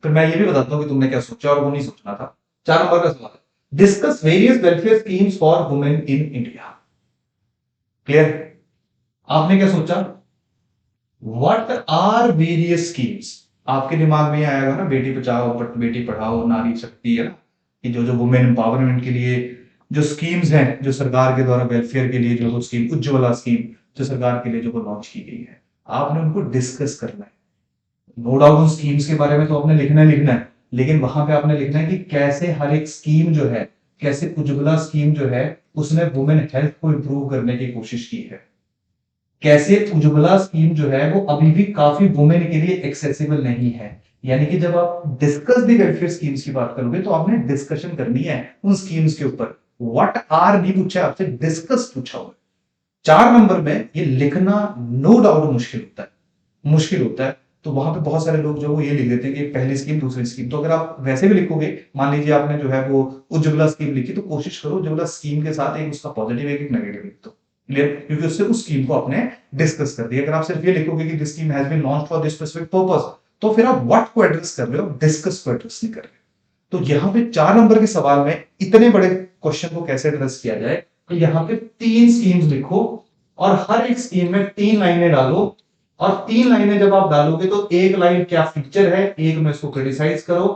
फिर मैं ये भी बताता हूं कि तुमने क्या सोचा और वो नहीं सोचना था। 4 नंबर का सवाल है, discuss various welfare schemes for women in India, clear. आपने क्या सोचा, व्हाट आर वेरियस स्कीम्स, आपके दिमाग में आएगा ना, बेटी बचाओ बेटी पढ़ाओ, नारी शक्ति, है ना, कि जो जो वुमेन एम्पावरमेंट के लिए जो स्कीम्स हैं, जो सरकार के द्वारा वेलफेयर के लिए जो वो स्कीम, उज्ज्वला स्कीम जो सरकार के लिए जो लॉन्च की गई है, आपने उनको डिस्कस करना है। नो डाउट उन स्कीम्स के बारे में तो आपने लिखना है, लेकिन वहां पे आपने लिखना है कि कैसे हर एक स्कीम जो है, कैसे उज्ज्वला स्कीम जो है उसने वुमेन हेल्थ को इंप्रूव करने की कोशिश की है, कैसे उज्ज्वला स्कीम जो है वो अभी भी काफी वुमेन के लिए एक्सेसिबल नहीं है। यानी कि जब आप डिस्कस दी वेलफेयर स्कीम्स की बात करोगे तो आपने डिस्कशन करनी है उन स्कीम्स के ऊपर। व्हाट आर नहीं पूछा आपसे, डिस्कस पूछा हुआ। 4 नंबर में ये लिखना नो डाउट मुश्किल होता है। तो वहां पे बहुत सारे लोग जो वो ये लिख देते हैं कि पहली स्कीम दूसरी स्कीम। तो अगर आप वैसे भी लिखोगे, मान लीजिए आपने जो है वो उज्ज्वला स्कीम लिखी, तो कोशिश करो उज्ज्वला स्कीम के साथ एक उसका पॉजिटिव एक नेगेटिव लिख दो, क्लियर, क्योंकि उससे उस स्कीम को आपने डिस्कस कर दिया। अगर आप सिर्फ ये लिखोगे कि this scheme has been launched for this specific purpose, तो फिर आप व्हाट को एड्रेस कर रहे हो, डिस्कस को एड्रेस नहीं कर रहे। तो यहाँ पे 4 नंबर के सवाल में इतने बड़े क्वेश्चन को कैसे एड्रेस किया जाए, तो यहाँ पे 3 स्कीम्स लिखो और हर एक स्कीम में 3 लाइनें डालो। और 3 लाइनें जब आप डालोगे तो एक लाइन क्या फीचर है, एक में उसको क्रिटिसाइज करो।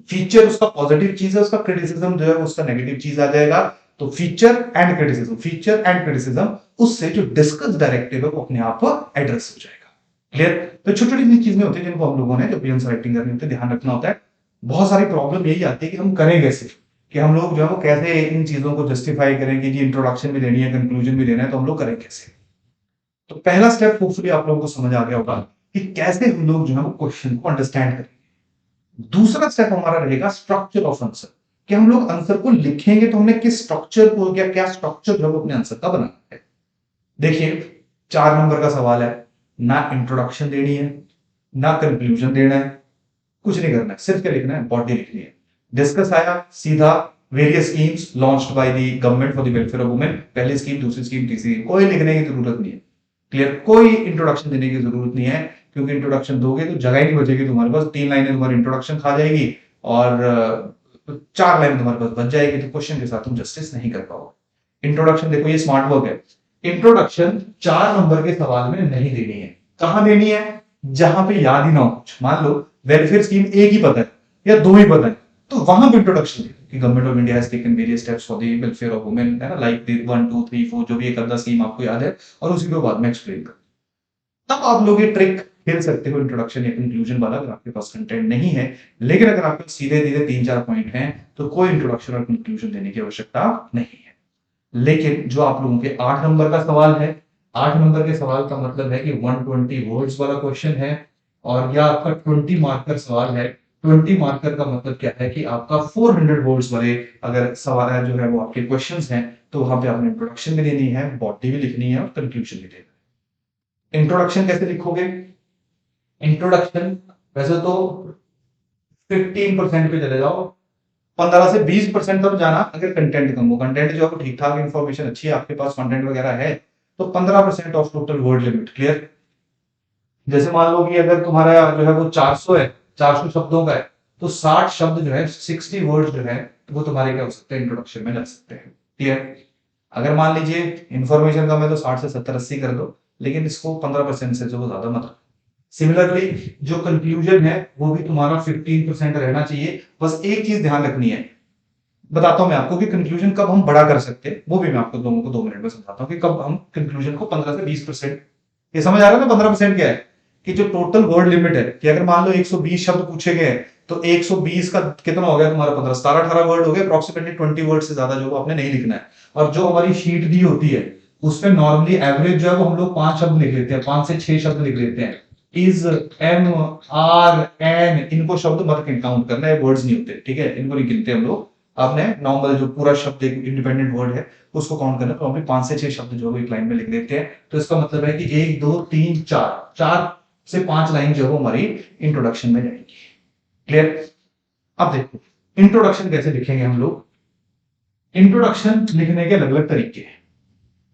फीचर उसका पॉजिटिव चीज है, उसका क्रिटिसिज्म जो है उसका नेगेटिव चीज आ जाएगा। तो फीचर एंड क्रिटिसिज्म, उससे जो डिस्कस डायरेक्टिव है वो अपने आप एड्रेस हो जाएगा, क्लियर। तो छोटी छोटी चीजें होती है जिनको हम लोगों ने जब आंसर राइटिंग करनी होती है ध्यान रखना होता है। बहुत सारी प्रॉब्लम यही आती है कि हम करें कैसे, कि हम लोग जो है वो कैसे इन चीजों को जस्टिफाई करें कि जी इंट्रोडक्शन भी देनी है, कंक्लूजन भी देना है, तो हम लोग करें कैसे। तो पहला स्टेप होपफुली आप लोगों को समझ आ गया होगा कि कैसे हम लोग जो है वो क्वेश्चन को अंडरस्टैंड करेंगे। दूसरा स्टेप हमारा रहेगा स्ट्रक्चर ऑफ आंसर, कि हम लोग आंसर को लिखेंगे तो हमने किस स्ट्रक्चर को, क्या स्ट्रक्चर जो है अपने आंसर का बनाना है। देखिए 4 नंबर का सवाल है, ना इंट्रोडक्शन देनी है, ना कंक्लूजन देना है, कुछ नहीं करना है, सिर्फ क्या लिखना है, बॉडी लिखनी है। डिस्कस आया सीधा, various schemes launched by the government for the welfare of women, पहली स्कीम दूसरी स्कीम तीसरी, कोई लिखने की जरूरत नहीं है, क्लियर, कोई इंट्रोडक्शन देने की जरूरत नहीं है, क्योंकि इंट्रोडक्शन दोगे तो जगह ही नहीं बचेगी तुम्हारे पास। 3 लाइनें तुम्हारी इंट्रोडक्शन खा जाएगी और 4 लाइन तुम्हारे पास बच जाएगी, तो क्वेश्चन के साथ तुम जस्टिस नहीं कर पाओगे। इंट्रोडक्शन देखो ये स्मार्ट वर्क है, इंट्रोडक्शन 4 नंबर के सवाल में नहीं देनी है। कहां देनी है, जहां पे याद ही ना हो कुछ। मान लो वेलफेयर स्कीम एक ही पता है या 2 ही पता है, तो वहां पे इंट्रोडक्शन कि government of India has taken various steps for the welfare of women, है ना, लाइक 1 2 3 4 जो भी एक आधा स्कीम आपको याद है, और उसी को बाद में एक्सप्लेन कर। तब आप लोग ये ट्रिक खेल सकते हो इंट्रोडक्शन या कंक्लूजन वाला, अगर आपके पास कंटेंट नहीं है। लेकिन अगर आपके सीधे सीधे 3-4 पॉइंट हैं तो कोई इंट्रोडक्शन और कंक्लूजन देने की आवश्यकता नहीं है। लेकिन जो आप लोगों के 8 नंबर का सवाल है, 8 नंबर के सवाल का मतलब है कि 120 वर्ड्स वाला क्वेश्चन है। और यह आपका 20 मार्कर सवाल है। 20 मार्कर का मतलब क्या है कि आपका 400 वर्ड्स वाले अगर सवाल है जो है वो आपके क्वेश्चंस हैं, तो वहां पे आपने इंट्रोडक्शन भी देनी है, बॉडी भी लिखनी है और कंक्लूजन भी देना है। इंट्रोडक्शन कैसे लिखोगे? इंट्रोडक्शन वैसे तो 15% पे चले जाओ, 15 से 20% तक जाना अगर कंटेंट कम हो। कंटेंट जो है ठीक ठाक इन्फॉर्मेशन अच्छी है, आपके पास कंटेंट वगैरह है, तो 15% of total word limit. Clear? जैसे मान लो कि अगर तुम्हारा जो है वो 400 है, 400 शब्दों का है, तो 60 शब्द जो है, 60 वर्ड जो है वो तुम्हारे क्या हो सकते हैं, इंट्रोडक्शन में जा सकते हैं। क्लियर? अगर मान लीजिए इन्फॉर्मेशन कम है तो 60 से 70-80 कर दो, लेकिन इसको 15% से जो ज्यादा मत। सिमिलरली जो कंक्लूजन है वो भी तुम्हारा 15% रहना चाहिए। बस एक चीज ध्यान रखनी है, बताता हूं मैं आपको कि कंक्लूजन कब हम बड़ा कर सकते हैं, वो भी मैं आपको दोनों को 2 मिनट में समझाता हूं कि कब हम कंक्लूजन को 15 से 20%, ये समझ आ रहा है ना 15% क्या है? कि जो टोटल वर्ड लिमिट है, कि अगर मान लो 120 शब्द पूछे गए हैं, तो 120 का कितना हो गया तुम्हारा? 15, 17-18 वर्ड हो गए, अप्रोक्सीमेटली 20 वर्ड से ज्यादा जो आपने नहीं लिखना है। और जो हमारी शीट दी होती है उसमें नॉर्मली एवरेज जो है वो हम लोग 5 शब्द लिख लेते हैं, 5 से 6 शब्द लिख लेते हैं। इज, एम, आर, एन, इनको शब्द मत काउंट करना, ये वर्ड्स नहीं होते, ठीक है? इनको नहीं गिनते हम लोग। आपने नॉर्मल जो पूरा शब्द एक इंडिपेंडेंट वर्ड है उसको काउंट करना, तो हम 5 से 6 शब्द जो है एक लाइन में लिख देते हैं। तो इसका मतलब है कि 1 2 3 4 से 5 लाइन जो है हमारी इंट्रोडक्शन में जाएगी। क्लियर? अब देखो इंट्रोडक्शन कैसे लिखेंगे हम लोग। इंट्रोडक्शन लिखने के अलग अलग तरीके हैं।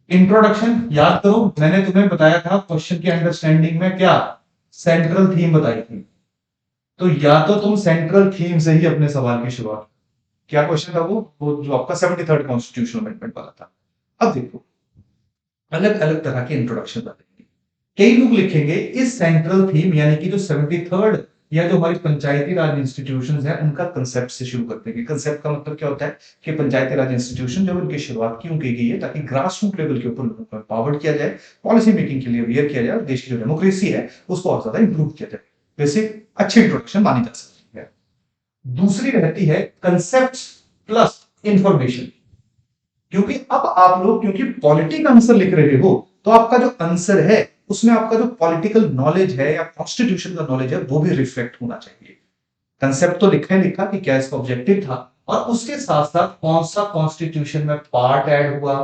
इंट्रोडक्शन याद करो, मैंने तुम्हें बताया था क्वेश्चन की अंडरस्टैंडिंग में क्या सेंट्रल थीम बताई थी। तो या तो तुम सेंट्रल थीम से ही अपने सवाल की शुरुआत, क्या क्वेश्चन था वो जो आपका 73rd कॉन्स्टिट्यूशनल अमेंडमेंट वाला था। अब देखो अलग अलग तरह के इंट्रोडक्शन बताएंगे। कई लोग लिखेंगे इस सेंट्रल थीम यानी कि जो 73rd या जो हमारी पंचायती राज इंस्टीट्यूशंस है उनका कंसेप्ट से शुरू करते हैं। कंसेप्ट का मतलब क्या होता है कि पंचायती राज इंस्टीट्यूशन जब उनकी शुरुआत क्यों की गई है, ताकि ग्रास रूट लेवल के ऊपर लोगों को एम्पावर्ड किया जाए, पॉलिसी मेकिंग के लिए अवेयर किया जाए और देश की जो डेमोक्रेसी है उसको और ज्यादा इंप्रूव किया जाए। वैसे अच्छी इंट्रोडक्शन मानी जा सकती है। दूसरी रहती है कंसेप्ट प्लस इंफॉर्मेशन। क्योंकि अब आप लोग क्योंकि पॉलिटिक आंसर लिख रहे हो, तो आपका जो आंसर है उसमें आपका जो पॉलिटिकल नॉलेज है या कॉन्स्टिट्यूशन का नॉलेज है वो भी रिफ्लेक्ट होना चाहिए। कंसेप्ट तो लिखा ही लिखा कि क्या इसका ऑब्जेक्टिव था, और उसके साथ साथ कौन सा कॉन्स्टिट्यूशन में पार्ट ऐड हुआ,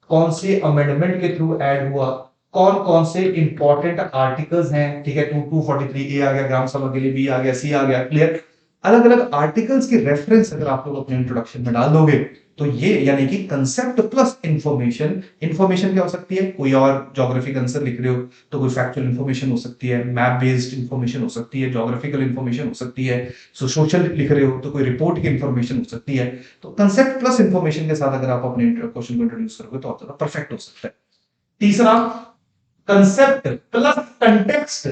कौन से अमेंडमेंट के थ्रू ऐड हुआ, कौन कौन से इंपॉर्टेंट आर्टिकल्स हैं। ठीक है, 243 ए आ गया, ग्राम सभा के लिए बी आ गया, सी आ गया। क्लियर? अलग अलग आर्टिकल्स की रेफरेंस अगर आप लोग अपने इंट्रोडक्शन में डाल दोगे, तो ये यानी कि कंसेप्ट प्लस इंफॉर्मेशन। इंफॉर्मेशन क्या हो सकती है? कोई और ज्योग्राफिक आंसर लिख रहे हो तो कोई फैक्चुअल इंफॉर्मेशन हो सकती है, मैप बेस्ड इंफॉर्मेशन हो सकती है, ज्योग्राफिकल इंफॉर्मेशन हो सकती है, सोशल लिख रहे हो तो कोई रिपोर्ट की इंफॉर्मेशन हो सकती है। तो कंसेप्ट प्लस इंफॉर्मेशन के साथ अगर आप अपने क्वेश्चन को इंट्रोड्यूस करोगे तो और ज्यादा परफेक्ट हो सकता है। तीसरा, concept plus context.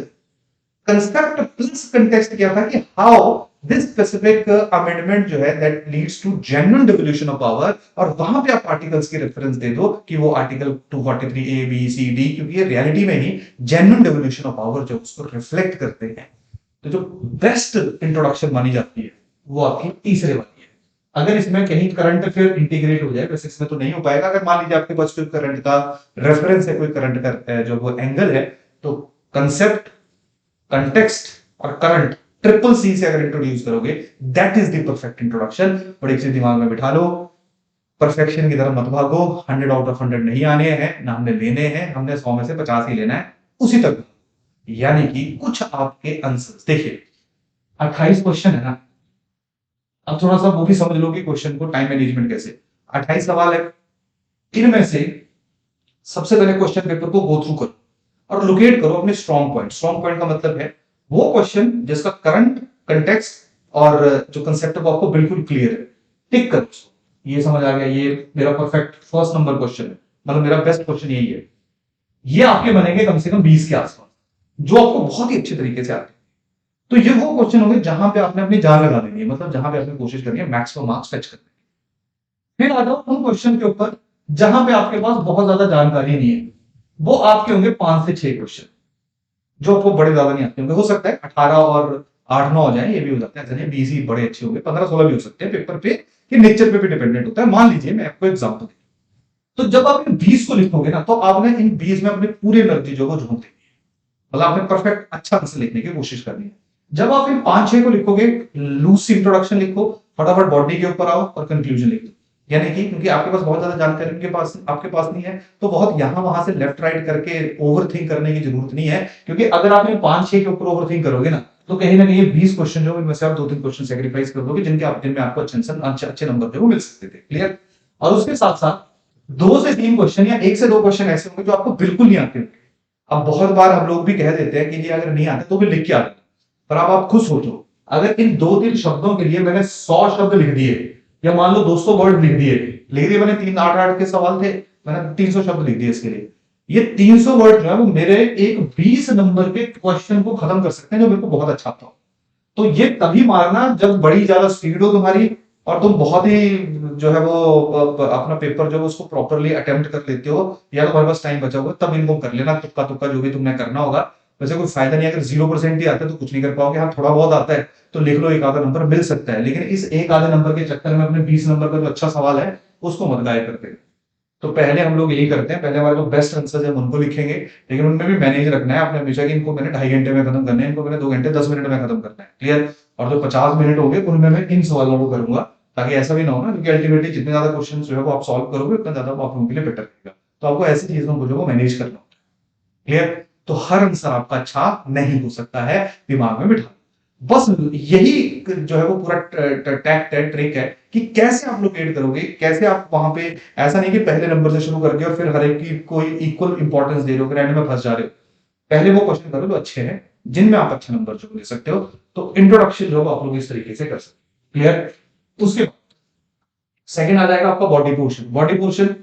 Concept plus context क्या था कि हाउ दिस स्पेसिफिक अमेंडमेंट जो है that leads to genuine devolution of power, और वहां पे आप आर्टिकल्स की रेफरेंस दे दो कि वो article 243 A B C D, क्योंकि ये रियलिटी में ही जेन्युइन डिवोल्यूशन ऑफ पावर जो उसको रिफ्लेक्ट करते हैं। तो जो बेस्ट इंट्रोडक्शन मानी जाती है वो आपकी तीसरे वाली है। अगर इसमें कहीं करंट अफेयर इंटीग्रेट हो जाए, वैसे इसमें तो नहीं हो पाएगा। अगर मान लीजिए आपके पास कोई करंट का रेफरेंस है, कोई करंट का जो वो एंगल है, तो कंसेप्ट, कंटेक्स्ट और करंट ट्रिपल सी से अगर इंट्रोड्यूस करोगे, that is the perfect introduction. बड़ी चीज दिमाग में बिठा लो, परफेक्शन की तरफ मत भागो। 100 आउट ऑफ 100 नहीं आने हैं ना, हमने लेने हैं, हमने 100 में से 50 ही लेना है, उसी तक। यानी कि कुछ आपके आंसर देखिए, 28 क्वेश्चन है ना, अब थोड़ा सा वो भी समझ लो कि क्वेश्चन को टाइम मैनेजमेंट कैसे। 28 सवाल है, इनमें से सबसे पहले क्वेश्चन पेपर को गो थ्रू करो और लोकेट करो अपने स्ट्रॉन्ग पॉइंट। स्ट्रॉन्ग पॉइंट का मतलब है वो क्वेश्चन जिसका करंट, कंटेक्स्ट और जो कंसेप्ट है वो आपको बिल्कुल क्लियर है, टिक करो उसको। ये समझ आ गया, ये मेरा परफेक्ट फर्स्ट नंबर क्वेश्चन है, मतलब मेरा बेस्ट क्वेश्चन यही है। ये आपके बनेंगे कम से कम 20 के आसपास, जो आपको बहुत ही अच्छे तरीके से आते हैं। तो ये वो क्वेश्चन होंगे जहां पे आपने अपनी जान लगा देनी है, मतलब जहां पे आपने कोशिश करनी है मैक्सिमम मार्क्स फेच करने की। फिर आ जाओ उन क्वेश्चन के ऊपर जहां पे आपके पास बहुत ज्यादा जानकारी नहीं है, वो आपके होंगे 5 से 6 क्वेश्चन जो आपको बड़े ज्यादा नहीं आते होंगे। हो सकता है 18 और 8-9 हो जाए, ये भी हो सकता है। ऐसा 20 ही बड़े अच्छे होंगे, 15-16 भी हो सकते हैं पेपर पे, कि नेचर पे भी डिपेंडेंट होता है। मान लीजिए मैं आपको एग्जांपल दूं, तो जब आप इन 20 को लिखोगे ना, तो आपने इन 20 में अपने पूरे एनर्जी जो वो झोंक देनी है। मतलब आपने परफेक्ट अच्छा आंसर लिखने की कोशिश करनी है। जब आप इन 5-6 को लिखोगे, लूज इंट्रोडक्शन लिखो, फटाफट बॉडी के ऊपर आओ और कंक्लूजन लिखो। यानी कि क्योंकि आपके पास बहुत ज्यादा जानकारी उनके पास आपके पास नहीं है, तो बहुत यहां वहां से लेफ्ट राइट करके ओवर थिंक करने की जरूरत नहीं है। क्योंकि अगर आप इन 5-6 के ऊपर ओवर थिंक करोगे ना, तो कहीं ना कहीं 20 क्वेश्चन जो इनमें से आप 2-3 क्वेश्चन सेक्रीफाइस कर दोगे, जिनमें आपको अच्छे नंबर जो मिल सकते थे। क्लियर। और उसके साथ साथ 2 से 3 क्वेश्चन या 1 से 2 क्वेश्चन ऐसे होंगे जो आपको बिल्कुल नहीं आते। अब बहुत बार हम लोग भी कह देते हैं कि जी अगर नहीं आते तो भी लिख के आ जाते, पर अब आप खुद सोचो, अगर इन 2-3 शब्दों के लिए मैंने 100 शब्द लिख दिए, या मान लो 200 वर्ड लिख दिए मैंने, 3 8 8 के सवाल थे, मैंने 300 शब्द लिख दिए इसके लिए। ये 300 वर्ड जो है वो मेरे एक 20 नंबर के क्वेश्चन को खत्म कर सकते हैं, जो मेरे को बहुत अच्छा था। तो ये तभी मारना जब बड़ी ज्यादा स्पीड हो तुम्हारी, और तुम बहुत ही जो है वो अपना पेपर जो है उसको प्रॉपरली अटेम्प्ट कर लेते हो, या तुम्हारे पास टाइम बचा हुआ, तब इनको कर लेना, तुक्का तुक्का जो भी तुमने करना होगा। वैसे कोई फायदा नहीं, अगर 0% ही आता है तो कुछ नहीं कर पाओगे। हाँ, थोड़ा बहुत आता है तो लिख लो, एक आधा नंबर मिल सकता है, लेकिन इस एक आधे नंबर के चक्कर में अपने 20 नंबर का जो अच्छा सवाल है उसको मत गायब करते। तो पहले हम लोग यही करते हैं, पहले हमारे जो बेस्ट आंसर है उनको लिखेंगे, लेकिन उनमें भी मैनेज रखना है आपने हमेशा कि इनको मैंने 2.5 घंटे में खत्म करना है, इनको मैंने 2 घंटे 10 मिनट में खत्म करना है। क्लियर। और जो 50 मिनट हो गए उनमें मैं इन सवालों को करूंगा, ताकि ऐसा भी ना हो ना, क्योंकि अल्टीमेटली जितने ज्यादा क्वेश्चन जो है वो आप सॉल्व करोगे उतना ज्यादा वो आप लोगों के लिए बेटर रहेगा। तो आपको ऐसी चीजों को जो है मैनेज करना होगा। क्लियर। तो हर आंसर आपका अच्छा नहीं हो सकता है, दिमाग में बिठा। बस यही जो है वो पूरा टैक्ट है, ट्रिक है कि कैसे आप लोकेट करोगे, कैसे आप वहां पे, ऐसा नहीं कि पहले नंबर से शुरू करके और फिर हर एक की कोई इक्वल इंपॉर्टेंस दे रहे हो, ग्रैंड में फंस जा रहे हो। पहले वो क्वेश्चन करो जो अच्छे हैं, जिनमें आप अच्छे नंबर जो ले सकते हो। तो इंट्रोडक्शन जो आप लोग इस तरीके से कर सकते। क्लियर। उसके बाद सेकंड आ जाएगा आपका बॉडी पोर्शन। बॉडी पोर्शन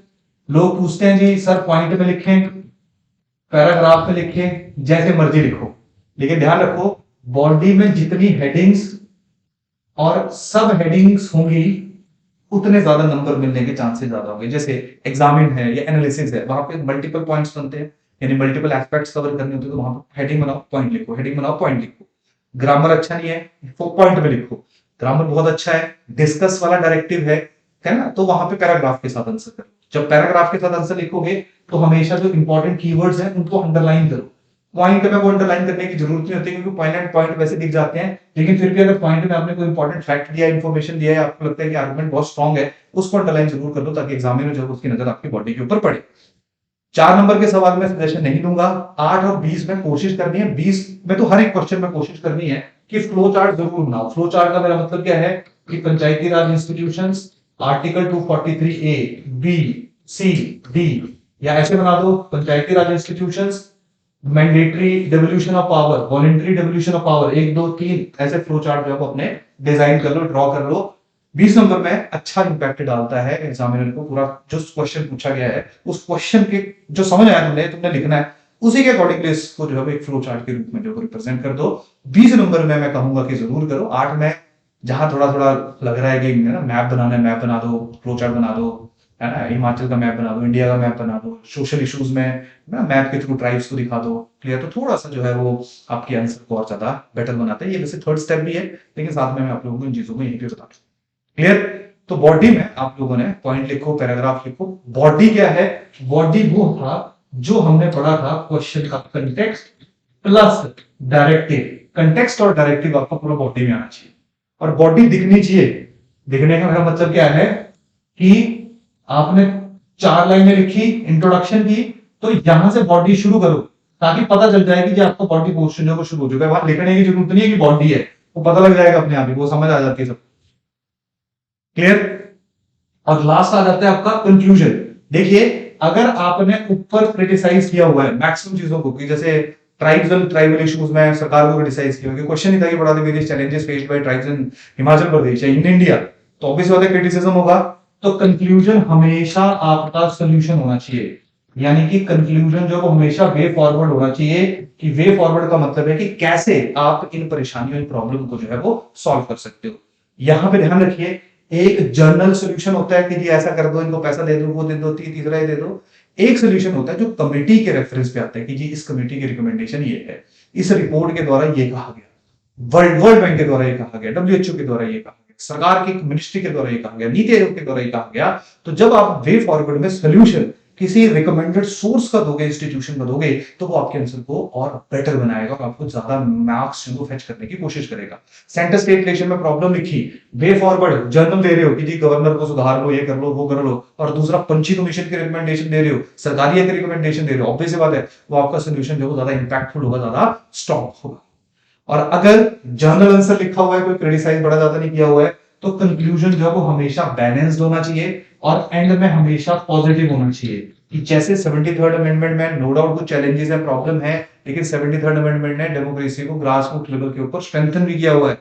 लोग पूछते हैं जी सर पॉइंट में लिखें, पैराग्राफ में लिखें, जैसे मर्जी लिखो, लेकिन ध्यान रखो बॉडी में जितनी हेडिंग्स और सब हेडिंग्स होंगी उतने ज्यादा नंबर मिलने के चांसेस ज्यादा होंगे। जैसे एग्जामिन है या एनालिसिस है, वहां पे मल्टीपल पॉइंट्स बनते हैं, यानी मल्टीपल एस्पेक्ट्स कवर करने होते हैं, तो वहां पे हेडिंग बनाओ पॉइंट लिखो, हेडिंग बनाओ पॉइंट लिखो। ग्रामर अच्छा नहीं है, पॉइंट में लिखो। ग्रामर बहुत अच्छा है, डिस्कस वाला डायरेक्टिव है ना, तो वहां पे पैराग्राफ के साथ आंसर करो। जब पैराग्राफ के साथ आंसर लिखोगे तो हमेशा जो इंपॉर्टेंट कीवर्ड्स हैं उनको अंडरलाइन करो। पॉइंट में वो अंडरलाइन करने की जरूरत नहीं होती, क्योंकि पॉइंट एंड पॉइंट वैसे दिख जाते हैं, लेकिन फिर भी अगर पॉइंट में आपने कोई इंपॉर्टेंट फैक्ट दिया, इंफॉर्मेशन दिया है, आपको लगता है कि आर्गुमेंट बहुत स्ट्रांग है, उसको अंडरलाइन जरूर कर दो, ताकि एग्जामिनर जब उसकी नजर आपकी बॉडी के ऊपर पड़े। 4 नंबर के सवाल में सजेशन नहीं दूंगा, 8 और 20 में कोशिश करनी है, 20 में तो हर एक क्वेश्चन में कोशिश करनी है कि फ्लो चार्ट जरूर बनाओ। फ्लो चार्ट का मेरा मतलब क्या है कि Panchayati Raj institutions, article 243 A B C D, या ऐसे बना दो Panchayati Raj institutions, mandatory devolution of power, voluntary devolution of power, 1 2 3, ऐसे फ्लो चार्ट जो है अपने डिजाइन कर लो, ड्रॉ कर लो। 20 नंबर में अच्छा इंपैक्ट डालता है एग्जामिनर को, पूरा जो क्वेश्चन पूछा गया है उस क्वेश्चन के जो समझ आया तुमने लिखना है, उसी के अकॉर्डिंगली इसको जो है एक फ्लो चार्ट के रूप में जो रिप्रेजेंट कर दो। 20 नंबर में मैं कहूंगा कि जरूर करो। 8 में जहां थोड़ा थोड़ा लग रहा है कि ना मैप बनाना है, मैप बना दो, फ्लो चार्ट बना दो, है ना, हिमाचल का मैप बना दो, इंडिया का मैप बना दो, सोशल इश्यूज में ना मैप के थ्रू ट्राइब्स को दिखा दो। क्लियर। तो थोड़ा सा जो है वो आपके आंसर को और ज्यादा बेटर बनाता है। ये वैसे थर्ड स्टेप भी है, लेकिन साथ में मैं आप लोगों को इन चीजों को यहीं पे बता दूं। क्लियर। तो बॉडी में आप लोगों ने पॉइंट लिखो, पैराग्राफ लिखो। बॉडी क्या है? बॉडी वो था जो हमने पढ़ा था क्वेश्चन का कंटेक्स्ट प्लस डायरेक्टिव। कंटेक्स्ट और डायरेक्टिव आपको पूरा बॉडी में आना चाहिए, और बॉडी दिखनी चाहिए। दिखने का मेरा मतलब क्या है कि आपने 4 लाइनें लिखी, इंट्रोडक्शन की, तो यहां से बॉडी शुरू करो, ताकि पता चल जाएगी कि आपको बॉडी पोर्शन जो शुरू हो चुका है। वहां लिखने की जरूरत नहीं है कि बॉडी है, वो पता लग जाएगा अपने आप ही, वो समझ आ जाती है सब। क्लियर। और लास्ट आ जाता है आपका कंक्लूजन। देखिए, अगर आपने ऊपर क्रिटिसाइज किया हुआ है मैक्सिमम चीजों को, कि जैसे ट्राइबल इश्यूज में सरकार को क्रिटिसाइज किया, क्वेश्चन ही था कि बड़ा various challenges faced by tribes in Himachal Pradesh या इन इंडिया, तो ऑब्वियस बात है क्रिटिसिज्म होगा। तो कंक्लूजन हमेशा आपका सोल्यूशन होना चाहिए, यानी कि कंक्लूजन जो हमेशा वे फॉरवर्ड होना चाहिए। कि वे फॉरवर्ड का मतलब है कि कैसे आप इन परेशानियों, इन प्रॉब्लम को जो है वो सॉल्व कर सकते हो। यहां पे ध्यान रखिए, एक जर्नल सोल्यूशन होता है कि जी ऐसा कर दो, इनको पैसा दे दो, वो दे दो, तीसरा ही दे दो। एक सोल्यूशन होता है जो कमेटी के रेफरेंस पे आता है कि जी इस कमेटी की रिकमेंडेशन ये है, इस रिपोर्ट के द्वारा ये कहा गया, वर्ल्ड बैंक के द्वारा ये कहा गया, डब्ल्यूएचओ के द्वारा ये कहा गया, सरकार की मिनिस्ट्री के द्वारा ये कहा गया, नीति आयोग के द्वारा ये कहा गया। तो जब आप वे फॉरवर्ड में सोल्यूशन किसी रिकमेंडेड सोर्स का दोगे, इंस्टीट्यूशन का दोगे, तो वो आपके आंसर को और बेटर बनाएगा और आपको ज्यादा मार्क्स जो फेच करने की कोशिश करेगा। सेंटर स्टेट रिलेशन में प्रॉब्लम लिखी, वे फॉरवर्ड जर्नल दे रहे हो कि जी गवर्नर को सुधार लो, ये कर लो, वो कर लो, और दूसरा पंची कमीशन की रिकमेंडेशन दे रहे हो, सरकारी एक रिकमेंडेशन दे रहे हो, ऑब्वियस सी बात है वो आपका सोल्यूशन जो ज्यादा इंपैक्टफुल होगा, ज्यादा स्ट्रॉन्ग होगा। और अगर जर्नल आंसर लिखा हुआ है, कोई क्रिटिसाइज बड़ा ज्यादा नहीं किया हुआ है, तो कंक्लूजन जो है वो हमेशा बैलेंस्ड होना चाहिए और एंड में हमेशा पॉजिटिव होना चाहिए। कि जैसे 73rd अमेंडमेंट में नो डाउट कुछ चैलेंजेस है, प्रॉब्लम है, लेकिन 73rd अमेंडमेंट ने डेमोक्रेसी को ग्रास रूट लेवल के ऊपर स्ट्रेंथन भी किया हुआ है,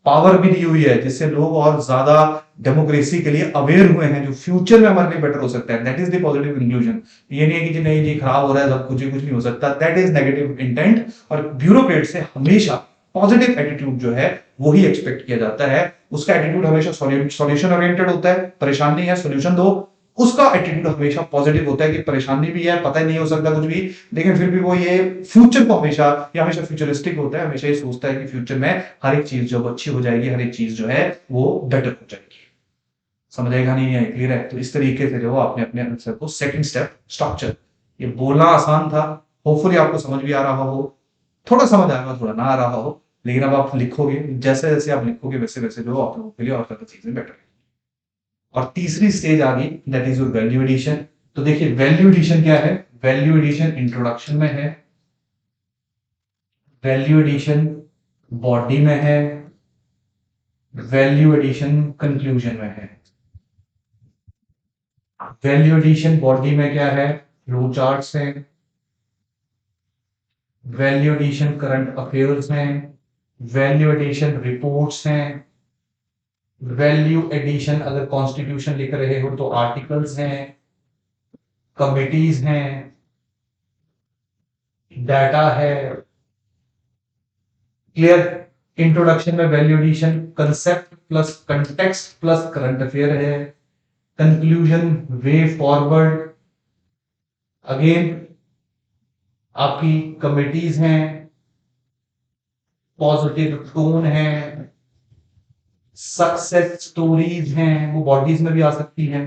पावर भी दी हुई है, जिससे लोग और ज्यादा डेमोक्रेसी के लिए अवेयर हुए हैं, जो फ्यूचर में हमारे लिए बेटर हो सकता है। That is the positive conclusion. ये नहीं है कि जी नहीं जी खराब हो रहा है सब कुछ, कुछ नहीं हो सकता, दैट इज नेगेटिव इंटेंट। और ब्यूरोक्रेट से हमेशा पॉजिटिव एटीट्यूड जो है वही एक्सपेक्ट किया जाता है। उसका एटीट्यूड हमेशा सॉल्यूशन ओरिएंटेड होता है, परेशानी है सोल्यूशन दो। उसका एटीट्यूड हमेशा पॉजिटिव होता है कि परेशानी भी है, पता ही नहीं हो सकता कुछ भी, लेकिन फिर भी वो ये फ्यूचर को हमेशा, ये हमेशा फ्यूचरिस्टिक होता है, हमेशा ये सोचता है कि फ्यूचर में हर एक चीज जो अच्छी हो जाएगी, हर एक चीज जो है वो बेटर हो जाएगी। समझेगा नहीं है, क्लियर है? तो इस तरीके से जो आपने अपने आंसर को सेकंड स्टेप स्ट्रक्चर, ये बोलना आसान था, होपफुली आपको समझ भी आ रहा हो, थोड़ा समझ आएगा थोड़ा ना आ रहा हो, लेकिन अब आप लिखोगे, जैसे जैसे आप लिखोगे वैसे वैसे जो आप लोगों के लिए और ज्यादा चीजें बेटर है। और तीसरी स्टेज आ गई, that is your value addition. तो देखिए वैल्यू एडिशन क्या है, वैल्यू एडिशन इंट्रोडक्शन में है, वैल्यू एडिशन बॉडी में है, वैल्यू एडिशन कंक्लूजन में है। वैल्यू एडिशन बॉडी में क्या है, फ्लो चार्ट्स हैं, वैल्यू एडिशन करंट अफेयर्स हैं, वैल्यू एडिशन रिपोर्ट्स हैं, वैल्यू एडिशन अगर कॉन्स्टिट्यूशन लिख रहे हो तो आर्टिकल्स हैं, कमिटीज हैं, डाटा है। क्लियर? इंट्रोडक्शन में value addition concept plus context plus current affair है। कंक्लूजन वे फॉरवर्ड, अगेन आपकी कमिटीज हैं, पॉजिटिव टोन है, सक्सेस स्टोरीज हैं, वो बॉडीज में भी आ सकती हैं।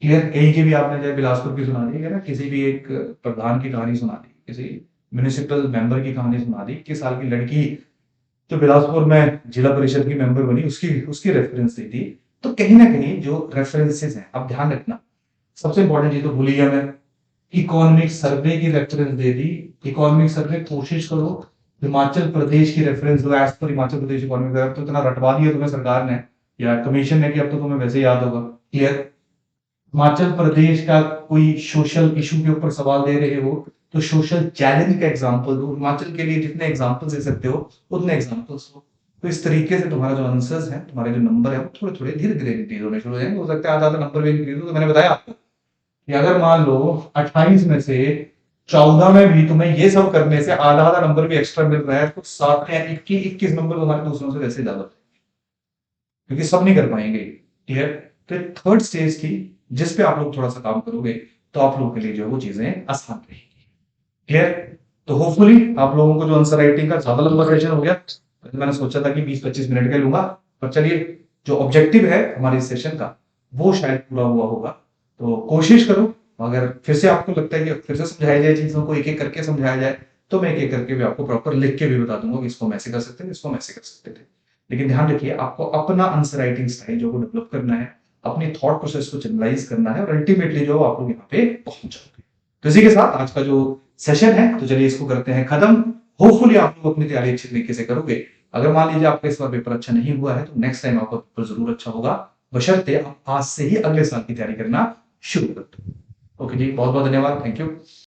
क्लियर? कहीं की भी आपने चाहे बिलासपुर की सुना दी है ना, किसी भी एक प्रधान की कहानी सुना दी, किसी म्युनिसिपल मेंबर की कहानी सुना दी, 21 साल की लड़की जो बिलासपुर में जिला परिषद की मेंबर बनी, उसकी उसकी रेफरेंस दी थी। तो कहीं ना कहीं जो रेफरेंसेस हैं, अब ध्यान रखना, सबसे इंपॉर्टेंट चीज तो भूल गया मैं, इकोनॉमिक सर्वे की रेफरेंस दे दी। इकोनॉमिक सर्वे कोशिश करो हिमाचल प्रदेश की रेफरेंस दो, as per Himachal Pradesh economic survey. तो इतना रटवा दिया तुम्हें सरकार ने या कमीशन ने कि अब तो तुम्हें वैसे याद होगा। क्लियर? हिमाचल प्रदेश का कोई सोशल इशू के ऊपर सवाल दे रहे हो तो सोशल चैलेंज का एग्जांपल दो, हिमाचल के लिए जितने एग्जांपल्स दे सकते हो उतने एग्जांपल्स दो। तो इस तरीके से तुम्हारा जो आंसर्स है, तुम्हारे जो नंबर है, वो थोड़े थोड़े धीरे धीरे इंक्रीज होने शुरू हो जाएंगे। हो सकता है आधा आधा नंबर भी इंक्रीज हो। तो मैंने बताया आपको कि अगर मान लो 28 में से 14 में भी तुम्हें ये सब करने से आधा आधा नंबर भी एक्स्ट्रा मिल रहा है, तो 7 में 21 नंबर तुम्हारे दूसरों से वैसे ज्यादा, क्योंकि सब नहीं कर पाएंगे। क्लियर? तो थर्ड स्टेज थी जिस पे आप लोग थोड़ा सा काम करोगे तो आप लोगों के लिए जो है वो चीजें आसान रहेगी। क्लियर? तो होपफुली आप लोगों को जो आंसर राइटिंग का ज्यादा लंबा सेशन हो गया, मैंने सोचा था कि 20-25 मिनट का लूंगा, पर चलिए जो ऑब्जेक्टिव है हमारे सेशन का वो शायद पूरा हुआ होगा। तो कोशिश करो, अगर फिर से आपको लगता है कि फिर से समझाया जाए चीजों को, एक एक करके समझाया जाए, तो मैं एक एक करके भी आपको प्रॉपर लिख के भी बता दूंगा कि इसको हम ऐसे कर सकते थे, इसको हम ऐसे कर सकते थे। लेकिन ध्यान रखिए आपको अपना आंसर राइटिंग स्टाइल जो डेवलप करना है, अपनी थॉट प्रोसेस को चैनलाइज करना है, और अल्टीमेटली जो आप लोग यहाँ पे पहुंच जाओगे। तो इसी के साथ आज का जो सेशन है, तो चलिए इसको करते हैं खत्म। होपफुली आप लोग अपनी तैयारी अच्छी तरीके से करोगे। अगर मान लीजिए आपका इस बार पेपर अच्छा नहीं हुआ है, तो नेक्स्ट टाइम आपका पेपर जरूर अच्छा होगा, बशर्ते आप आज से ही अगले साल की तैयारी करना शुरू कर दो। ओके जी, बहुत बहुत धन्यवाद, थैंक यू।